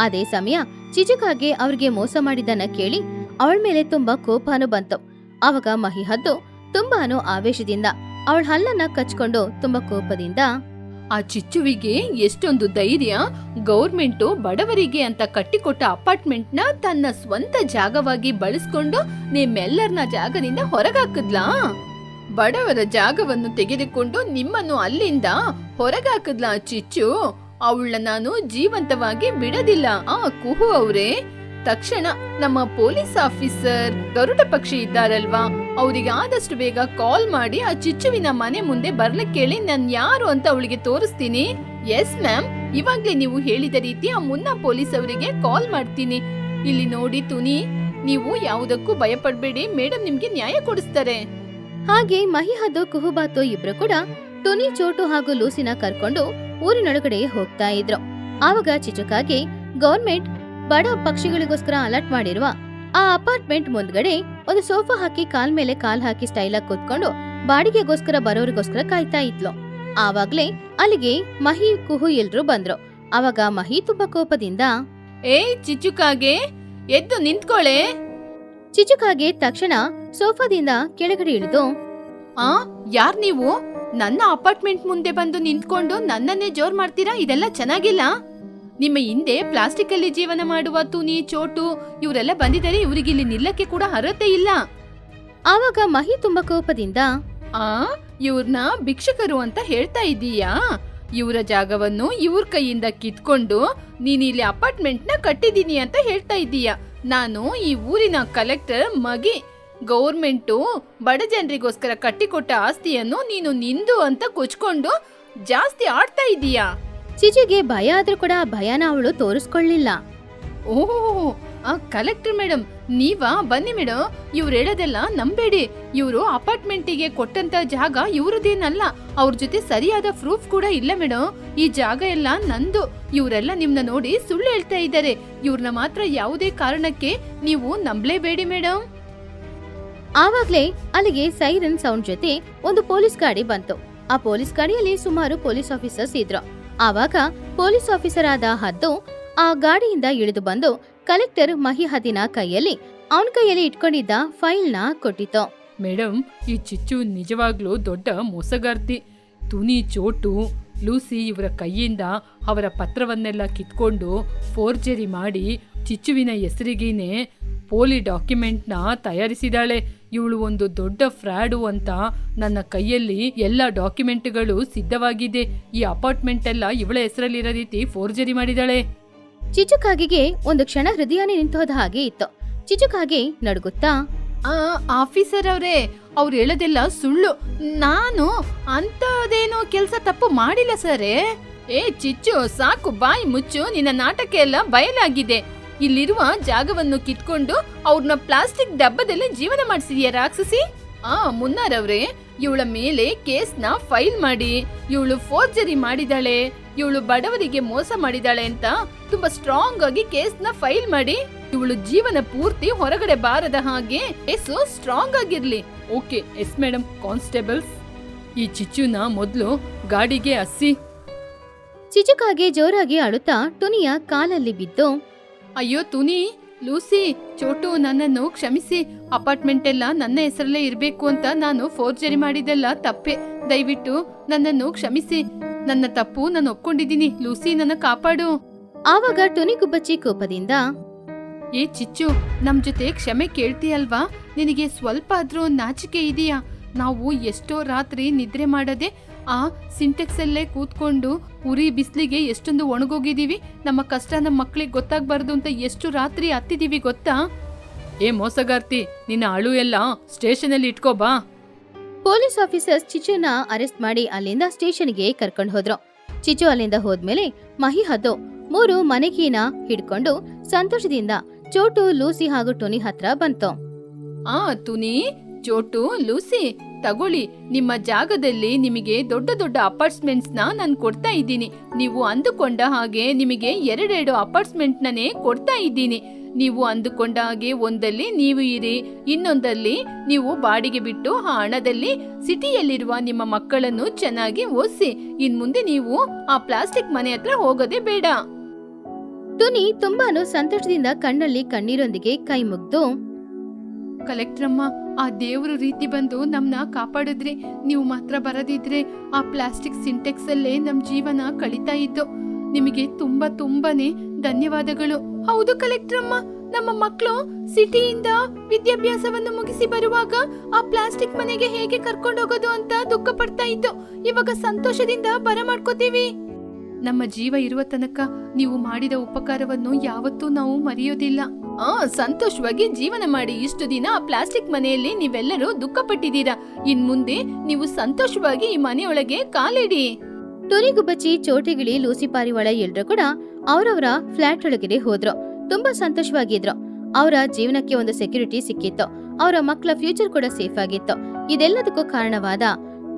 ಅದೇ ಸಮಯ ಚಿಚುಕಾಗೆ ಅವ್ರಿಗೆ ಮೋಸ ಮಾಡಿದ್ದನ್ನ ಕೇಳಿ ಅವಳ ಮೇಲೆ ತುಂಬಾ ಕೋಪನೂ ಬಂತು. ಆವಾಗ ಮಹಿ ಹದ್ದು ತುಂಬಾನು ಆವೇಶದಿಂದ ಅವಳ ಹಲ್ಲನ್ನ ಕಚ್ಕೊಂಡು ತುಂಬಾ ಕೋಪದಿಂದ, ಆ ಚಿಚ್ಚುವಿಗೆ ಎಷ್ಟೊಂದು ಧೈರ್ಯ! ಗೌರ್ಮೆಂಟು ಬಡವರಿಗೆ ಅಂತ ಕಟ್ಟಿಕೊಟ್ಟ ಅಪಾರ್ಟ್ಮೆಂಟ್ ನ ತನ್ನ ಸ್ವಂತ ಜಾಗವಾಗಿ ಬಳಸ್ಕೊಂಡು ನಿಮ್ಮೆಲ್ಲರನ್ನ ಜಾಗದಿಂದ ಹೊರಗಾಕದ್ಲಾ? ಬಡವರ ಜಾಗವನ್ನು ತೆಗೆದುಕೊಂಡು ನಿಮ್ಮನ್ನು ಅಲ್ಲಿಂದ ಹೊರಗಾಕದ್ಲಾ ಚಿಚ್ಚು? ಅವಳ ನಾನು ಜೀವಂತವಾಗಿ ಬಿಡದಿಲ್ಲ. ಕುಹು ಅವ್ರೆ, ತಕ್ಷಣ ನಮ್ಮ ಪೊಲೀಸ್ ಆಫೀಸರ್ ಗರುಡ ಪಕ್ಷಿ ಇದ್ದಾರಲ್ವಾ, ಅವರಿಗೆ ಆದಷ್ಟು ಬೇಗ ಕಾಲ್ ಮಾಡಿ ಆ ಚಿಚ್ಚುವಿನ ಮನೆ ಮುಂದೆ ಬರ್ಲಿಕ್ಕೆ ಹೇಳಿ, ನಾನ್ ಯಾರು ಅಂತ ಅವಳಿಗೆ ತೋರಿಸ್ತೀನಿ. ಎಸ್ ಮ್ಯಾಮ್, ಇವಾಗ್ಲೇ ನೀವು ಹೇಳಿದ ರೀತಿ ಆ ಮುನ್ನಾ ಪೊಲೀಸ್ ಅವರಿಗೆ ಕಾಲ್ ಮಾಡ್ತೀನಿ. ಇಲ್ಲಿ ನೋಡಿ ತುನಿ, ನೀವು ಯಾವುದಕ್ಕೂ ಭಯಪಡ್ಬೇಡಿ, ಮೇಡಮ್ ನಿಮ್ಗೆ ನ್ಯಾಯ ಕೊಡಿಸ್ತಾರೆ. ಹಾಗೆ ಮಹಿ ಹದ್ದು ಕುಹುಬಾತು ಇಬ್ರು ಕೂಡ ಟುನಿ, ಚೋಟು ಹಾಗೂ ಲೂಸಿನ ಕರ್ಕೊಂಡು ಊರಿನೊಳಗಡೆ ಹೋಗ್ತಾ ಇದ್ರು. ಆವಾಗ ಚಿಚುಕಾಗೆ ಗೌರ್ಮೆಂಟ್ ಬಡ ಪಕ್ಷಿಗಳಿಗೋಸ್ಕರ ಅಲರ್ಟ್ ಮಾಡಿರುವ ಆ ಅಪಾರ್ಟ್ಮೆಂಟ್ ಮುಂದ್ಗಡೆ ಒಂದು ಸೋಫಾ ಹಾಕಿ ಕಾಲ್ ಮೇಲೆ ಕಾಲ್ ಹಾಕಿ ಸ್ಟೈಲ್ ಆಗಿ ಕೂತ್ಕೊಂಡು ಬಾಡಿಗೆಗೋಸ್ಕರ ಬರೋರಿಗೋಸ್ಕರ ಕಾಯ್ತಾ ಇದ್ಲು. ಆವಾಗ್ಲೇ ಅಲ್ಲಿಗೆ ಮಹಿ, ಕುಹು ಎಲ್ರು ಬಂದ್ರು. ಆವಾಗ ಮಹಿ ತುಂಬಾ ಕೋಪದಿಂದ, ಚಿಚುಕಾಗೆ ಎದ್ದು ನಿಂತ್ಕೊಳ್ಳೆ. ಚಿಚುಕಾಗೆ ತಕ್ಷಣ ಸೋಫಾದಿಂದ ಕೆಳಗಡೆ ಇಳಿದು, ಯಾರ್ ನೀವು? ನನ್ನ ಅಪಾರ್ಟ್ಮೆಂಟ್ ಮುಂದೆ ಬಂದು ನಿಂತ್ಕೊಂಡು ನನ್ನನ್ನೇ ಜೋರ್ ಮಾಡ್ತೀರಾ? ಇದೆಲ್ಲ ಚೆನ್ನಾಗಿಲ್ಲ. ನಿಮ್ಮ ಹಿಂದೆ ಪ್ಲಾಸ್ಟಿಕ್ ಅಲ್ಲಿ ಜೀವನ ಮಾಡುವ ತುನಿ, ಚೋಟು ಇವರೆಲ್ಲ ಬಂದಿದ್ದಾರೆ. ಇವರಿಗೆ ಇಲ್ಲಿ ನಿಲ್ಲಕ್ಕೆ ಕೂಡ ಅರ್ಹತೆ ಇಲ್ಲ. ಆವಾಗ ಮಹಿ ತುಂಬಾ ಕೋಪದಿಂದ, ಇವ್ರನ್ನ ಭಿಕ್ಷಕರು ಅಂತ ಹೇಳ್ತಾ ಇದ್ದೀಯಾ? ಇವರ ಜಾಗವನ್ನು ಇವ್ರ ಕೈಯಿಂದ ಕಿತ್ಕೊಂಡು ನೀನ್ ಇಲ್ಲಿ ಅಪಾರ್ಟ್ಮೆಂಟ್ ನ ಕಟ್ಟಿದೀನಿ ಅಂತ ಹೇಳ್ತಾ ಇದ್ದೀಯಾ? ನಾನು ಈ ಊರಿನ ಕಲೆಕ್ಟರ್ ಮಗಿ. ಗೌರ್ಮೆಂಟು ಬಡ ಜನರಿಗೋಸ್ಕರ ಕಟ್ಟಿಕೊಟ್ಟ ಆಸ್ತಿಯನ್ನು ನೀನು ನಿಂದು ಅಂತ ಕೊಚ್ಕೊಂಡು ಜಾಸ್ತಿ ಆಡ್ತಾ ಇದ್ದೀಯಾ? ಚಿಚುಗೆ ಭಯ ಆದ್ರೂ ಕೂಡ ಆ ಭಯನ ಅವಳು ತೋರಿಸ್ಕೊಳ್ಳಿಲ್ಲ. ಓಹ್, ಕಲೆಕ್ಟರ್ ಮೇಡಮ್ ನೀವಾ? ಬನ್ನಿ ಮೇಡಮ್, ಇವ್ರು ಹೇಳೋದೆಲ್ಲ ನಂಬೇಡಿ. ಇವರು ಅಪಾರ್ಟ್ಮೆಂಟಿಗೆ ಕೊಟ್ಟಂತ ಜಾಗ ಇವ್ರದೇನಲ್ಲ. ಅವ್ರ ಜೊತೆ ಸರಿಯಾದ ಪ್ರೂಫ್ ಕೂಡ ಇಲ್ಲ ಮೇಡಮ್. ಈ ಜಾಗ ಎಲ್ಲ ನಂದು. ಇವರೆಲ್ಲ ನಿಮ್ನ ನೋಡಿ ಸುಳ್ಳು ಹೇಳ್ತಾ ಇದ್ದಾರೆ. ಇವ್ರನ್ನ ಮಾತ್ರ ಯಾವುದೇ ಕಾರಣಕ್ಕೆ ನೀವು ನಂಬಲೇಬೇಡಿ ಮೇಡಮ್. ಆವಾಗ್ಲೇ ಅಲ್ಲಿಗೆ ಸೈರನ್ ಸೌಂಡ್ ಜೊತೆ ಒಂದು ಪೊಲೀಸ್ ಗಾಡಿ ಬಂತು. ಆ ಪೊಲೀಸ್ ಗಾಡಿಯಲ್ಲಿ ಸುಮಾರು ಪೊಲೀಸ್ ಆಫೀಸರ್ಸ್ ಇದ್ರು. ಆವಾಗ ಪೊಲೀಸ್ ಆಫೀಸರ್ ಆದ ಹದ್ದು ಆ ಗಾಡಿಯಿಂದ ಇಳಿದು ಬಂದು ಕಲೆಕ್ಟರ್ ಮಹಿ ಹದ್ದಿನ ಕೈಯಲ್ಲಿ ಅವನ ಕೈಯಲ್ಲಿ ಇಟ್ಕೊಂಡಿದ್ದ ಫೈಲ್ ನ ಕೊಟ್ಟಿತ್ತು. ಮೇಡಮ್, ಈ ಚಿಚ್ಚು ನಿಜವಾಗ್ಲೂ ದೊಡ್ಡ ಮೋಸಗಾರ್ತಿ. ತುನಿ, ಚೋಟು, ಲೂಸಿ ಇವರ ಕೈಯಿಂದ ಅವರ ಪತ್ರವನ್ನೆಲ್ಲ ಕಿತ್ಕೊಂಡು ಫೋರ್ಜರಿ ಮಾಡಿ ಚಿಚ್ಚುವಿನ ಹೆಸರಿಗೇನೆ ಪೋಲಿ ಡಾಕ್ಯುಮೆಂಟ್ನ ತಯಾರಿಸಿದಾಳೆ. ಇವಳು ಒಂದು ದೊಡ್ಡ ಫ್ರಾಡು ಅಂತ ನನ್ನ ಕೈಯಲ್ಲಿ ಎಲ್ಲ ಡಾಕ್ಯುಮೆಂಟ್ಗಳು ಸಿದ್ಧವಾಗಿದೆ. ಈ ಅಪಾರ್ಟ್ಮೆಂಟ್ ಎಲ್ಲ ಇವಳ ಹೆಸರಲ್ಲಿರೋ ರೀತಿ ಫೋರ್ಜರಿ ಮಾಡಿದಾಳೆ. ಚಿಚುಕಾಗಿಗೆ ಒಂದು ಕ್ಷಣ ಹೃದಯನೇ ನಿಂತೋದ ಹಾಗೆ ಇತ್ತು. ಚಿಚುಕಾಗಿ ನಡುಗುತ್ತಾ, ಆಫೀಸರ್ ಅವರೇ, ಅವ್ರು ಹೇಳೋದೆಲ್ಲ ಸುಳ್ಳು. ನಾನು ಅಂತದೇನೋ ಕೆಲಸ ತಪ್ಪು ಮಾಡಿಲ್ಲ ಸರೇ. ಚಿಚ್ಚು, ಸಾಕು, ಬಾಯಿ ಮುಚ್ಚು. ನಿನ್ನ ನಾಟಕ ಎಲ್ಲ ಬಯಲಾಗಿದೆ. ಇಲ್ಲಿರುವ ಜಾಗವನ್ನು ಕಿತ್ಕೊಂಡು ಅವ್ರನ್ನ ಪ್ಲಾಸ್ಟಿಕ್ ಡಬ್ಬದಲ್ಲಿ ಜೀವನ ಮಾಡಿಸಿದ್ಯಾ ರಾಕ್ಷಸಿ? ಮುನ್ನಾರವ್ರೆ, ಇವಳ ಮೇಲೆ ಕೇಸ್ನ ಫೈಲ್ ಮಾಡಿ ಇವಳು ಫೋರ್ಜರಿ ಮಾಡಿದಾಳೆ, ಇವಳು ಬಡವರಿಗೆ ಮೋಸ ಮಾಡಿದಾಳೆ ಅಂತ ತುಂಬಾ ಸ್ಟ್ರಾಂಗ್ ಆಗಿ ಕೇಸ್ನ ಫೈಲ್ ಮಾಡಿ ಇವಳು ಜೀವನ ಪೂರ್ತಿ ಹೊರಗಡೆ ಬಾರದ ಹಾಗೆ ಕೇಸು ಸ್ಟ್ರಾಂಗ್ ಆಗಿರ್ಲಿ. Okay, yes madam. ಕಾನ್ಸ್ಟೇಬಲ್ಸ್, ಈ ಚಿಚ್ಚುನ ಮೊದ್ಲು ಗಾಡಿಗೆ ಹಸ್ಸಿ. ಚಿಚುಕಾಗಿ ಜೋರಾಗಿ ಅಳುತ್ತಾ ಟುನಿಯ ಕಾಲಲ್ಲಿ ಬಿದ್ದು, ಅಯ್ಯೋ ತುನಿ, ಲೂಸಿ, ಚೋಟು, ನನ್ನನ್ನು ಕ್ಷಮಿಸಿ. ಅಪಾರ್ಟ್ಮೆಂಟ್ ಎಲ್ಲ ನನ್ನ ಹೆಸರಲ್ಲೇ ಇರ್ಬೇಕು ಅಂತ ನಾನು ಫೋರ್ಜರಿ ಮಾಡಿದೆಲ್ಲ ತಪ್ಪೆ. ದಯವಿಟ್ಟು ನನ್ನನ್ನು ಕ್ಷಮಿಸಿ. ನನ್ನ ತಪ್ಪು ನಾನು ಒಪ್ಕೊಂಡಿದ್ದೀನಿ. ಲೂಸಿ, ನನ್ನ ಕಾಪಾಡು. ಆವಾಗ ಟುನಿ ಗುಬ್ಬಚ್ಚಿ ಕೋಪದಿಂದ, ಚಿಚ್ಚು, ನಮ್ ಜೊತೆ ಕ್ಷಮೆ ಕೇಳ್ತೀಯಲ್ವಾ? ನಿನಗೆ ಸ್ವಲ್ಪ ಆದ್ರೂ ನಾಚಿಕೆ ಇದೆಯಾ? ನಾವು ಎಷ್ಟೋ ರಾತ್ರಿ ನಿದ್ರೆ ಮಾಡದೆ ಆ ಸಿಂಟೆಕ್ಸ್ ಅಲ್ಲೇ ಕೂತ್ಕೊಂಡು ಉರಿ ಬಿಸ್ಲಿಗೆ ಎಷ್ಟೊಂದು ಒಣಗೋಗಿದೀವಿ. ನಮ್ಮ ಕಷ್ಟ ನಮ್ಮ ಮಕ್ಳಿಗೆ ಗೊತ್ತಾಗ್ಬಾರ್ದು ಅಂತ ಎಷ್ಟು ರಾತ್ರಿ ಹತ್ತಿದೀವಿ ಗೊತ್ತಾ? ಮೋಸಗಾರ್ತಿ, ನಿನ್ನ ಅಳು ಎಲ್ಲ ಸ್ಟೇಷನ್ ಅಲ್ಲಿ ಇಟ್ಕೋಬಾ. ಪೊಲೀಸ್ ಆಫೀಸರ್ಸ್ ಚಿಚ್ಚುನ ಅರೆಸ್ಟ್ ಮಾಡಿ ಅಲ್ಲಿಂದ ಸ್ಟೇಷನ್ಗೆ ಕರ್ಕೊಂಡು ಹೋದ್ರು. ಚಿಚು ಅಲ್ಲಿಂದ ಹೋದ್ಮೇಲೆ ಮಹಿ ಹದ್ದು 3 ಮನೆಕೀನ ಹಿಡ್ಕೊಂಡು ಸಂತೋಷದಿಂದ ಚೋಟು, ಲೂಸಿ ಹಾಗೂ ಟೋನಿ ಹತ್ರ ಬಂತು. ತುನಿ, ಚೋಟು, ಲೂಸಿ, ತಗೊಳ್ಳಿ. ನಿಮ್ಮ ಜಾಗದಲ್ಲಿ ನಿಮಗೆ ದೊಡ್ಡ ದೊಡ್ಡ ಅಪಾರ್ಟ್ಮೆಂಟ್ಸ್ ನಾನು ಕೊಡ್ತಾ ಇದ್ದೀನಿ. ನೀವು ಅಂದುಕೊಂಡ ಹಾಗೆ ನಿಮಗೆ 2 ಅಪಾರ್ಟ್ಮೆಂಟ್ನೇ ಕೊಡ್ತಾ ಇದ್ದೀನಿ. ನೀವು ಅಂದುಕೊಂಡ ಹಾಗೆ ಒಂದಲ್ಲಿ ನೀವು ಇರಿ, ಇನ್ನೊಂದಲ್ಲಿ ನೀವು ಬಾಡಿಗೆ ಬಿಟ್ಟು ಆ ಹಣದಲ್ಲಿ ಸಿಟಿಯಲ್ಲಿರುವ ನಿಮ್ಮ ಮಕ್ಕಳನ್ನು ಚೆನ್ನಾಗಿ ಓದಿಸಿ. ಇನ್ಮುಂದೆ ನೀವು ಆ ಪ್ಲಾಸ್ಟಿಕ್ ಮನೆ ಹತ್ರ ಹೋಗೋದೇ ಬೇಡ. ಟುನಿ ತುಂಬಾನು ಸಂತೋಷದಿಂದ ಕಣ್ಣಲ್ಲಿ ಕಣ್ಣೀರೊಂದಿಗೆ ಕೈ ಮುಗ್ದು, ಕಲೆಕ್ಟ್ರಮ್ಮ, ಆ ದೇವ್ರ ರೀತಿ ಬಂದು ನಮ್ನ ಕಾಪಾಡಿದ್ರಿ. ನೀವು ಮಾತ್ರ ಬರದಿದ್ರೆ ಆ ಪ್ಲಾಸ್ಟಿಕ್ ಸಿಂಟೆಕ್ಸ್ ಅಲ್ಲೇ ನಮ್ ಜೀವನ ಕಳೀತಾ ಇದ್ದು. ನಿಮಗೆ ತುಂಬಾನೇ ಧನ್ಯವಾದಗಳು. ಹೌದು ಕಲೆಕ್ಟ್ರಮ್ಮ, ನಮ್ಮ ಮಕ್ಕಳು ಸಿಟಿಯಿಂದ ವಿದ್ಯಾಭ್ಯಾಸವನ್ನು ಮುಗಿಸಿ ಬರುವಾಗ ಆ ಪ್ಲಾಸ್ಟಿಕ್ ಮನೆಗೆ ಹೇಗೆ ಕರ್ಕೊಂಡು ಹೋಗೋದು ಅಂತ ದುಃಖ ಪಡ್ತಾ ಇದ್ದು. ಇವಾಗ ಸಂತೋಷದಿಂದ ಬರಮಾಡ್ಕೋತೀವಿ. ನಮ್ಮ ಜೀವ ಇರುವ ತನಕ ನೀವು ಮಾಡಿದ ಉಪಕಾರವನ್ನು ಯಾವತ್ತೂ ನಾವು ಮರೆಯೋದಿಲ್ಲ. ಸಂತೋಷವಾಗಿ ಜೀವನ ಮಾಡಿ. ಇಷ್ಟು ದಿನ ಆ ಪ್ಲಾಸ್ಟಿಕ್ ಮನೆಯಲ್ಲಿ ನೀವೆಲ್ಲರೂ ದುಃಖ ಪಟ್ಟಿದ್ದೀರಾ. ಇನ್ ಮುಂದೆ ನೀವು ಸಂತೋಷವಾಗಿ ಈ ಮನೆಯೊಳಗೆ ಕಾಲಿಡಿ. ಟೋನಿ ಗುಬ್ಬಚ್ಚಿ, ಚೋಟಿಗಿಳಿ, ಲೂಸಿ ಪಾರಿವಾಳ ಎಲ್ರೂ ಕೂಡ ಅವರವರ ಫ್ಲಾಟ್ ಒಳಗೆ ಹೋದ್ರು. ತುಂಬಾ ಸಂತೋಷವಾಗಿದ್ರು. ಅವರ ಜೀವನಕ್ಕೆ ಒಂದು ಸೆಕ್ಯೂರಿಟಿ ಸಿಕ್ಕಿತ್ತು. ಅವರ ಮಕ್ಕಳ ಫ್ಯೂಚರ್ ಕೂಡ ಸೇಫ್ ಆಗಿತ್ತು. ಇದೆಲ್ಲದಕ್ಕೂ ಕಾರಣವಾದ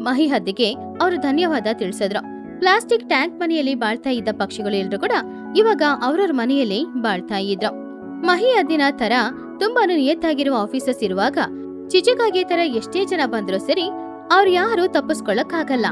ಮಹಿ ಹದ್ದಿಗೆ ಅವರು ಧನ್ಯವಾದ ತಿಳಿಸಿದ್ರು. ಪ್ಲಾಸ್ಟಿಕ್ ಟ್ಯಾಂಕ್ ಮನೆಯಲ್ಲಿ ಬಾಳ್ತಾ ಇದ್ದ ಪಕ್ಷಿಗಳು ಎಲ್ರೂ ಕೂಡ ಇವಾಗ ಅವ್ರವ್ರ ಮನೆಯಲ್ಲಿ ಬಾಳ್ತಾ ಇದ್ರು. ಮಹಿ ಹದ್ದಿನ ತರ ತುಂಬಾನು ನಿಯತ್ತಾಗಿರುವ ಆಫೀಸರ್ಸ್ ಇರುವಾಗ ಚಿಚುಕಾಗೆ ತರ ಎಷ್ಟೇ ಜನ ಬಂದ್ರು ಸರಿ, ಅವ್ರು ಯಾರು ತಪ್ಪಿಸ್ಕೊಳ್ಳಕ್ಕಾಗಲ್ಲ.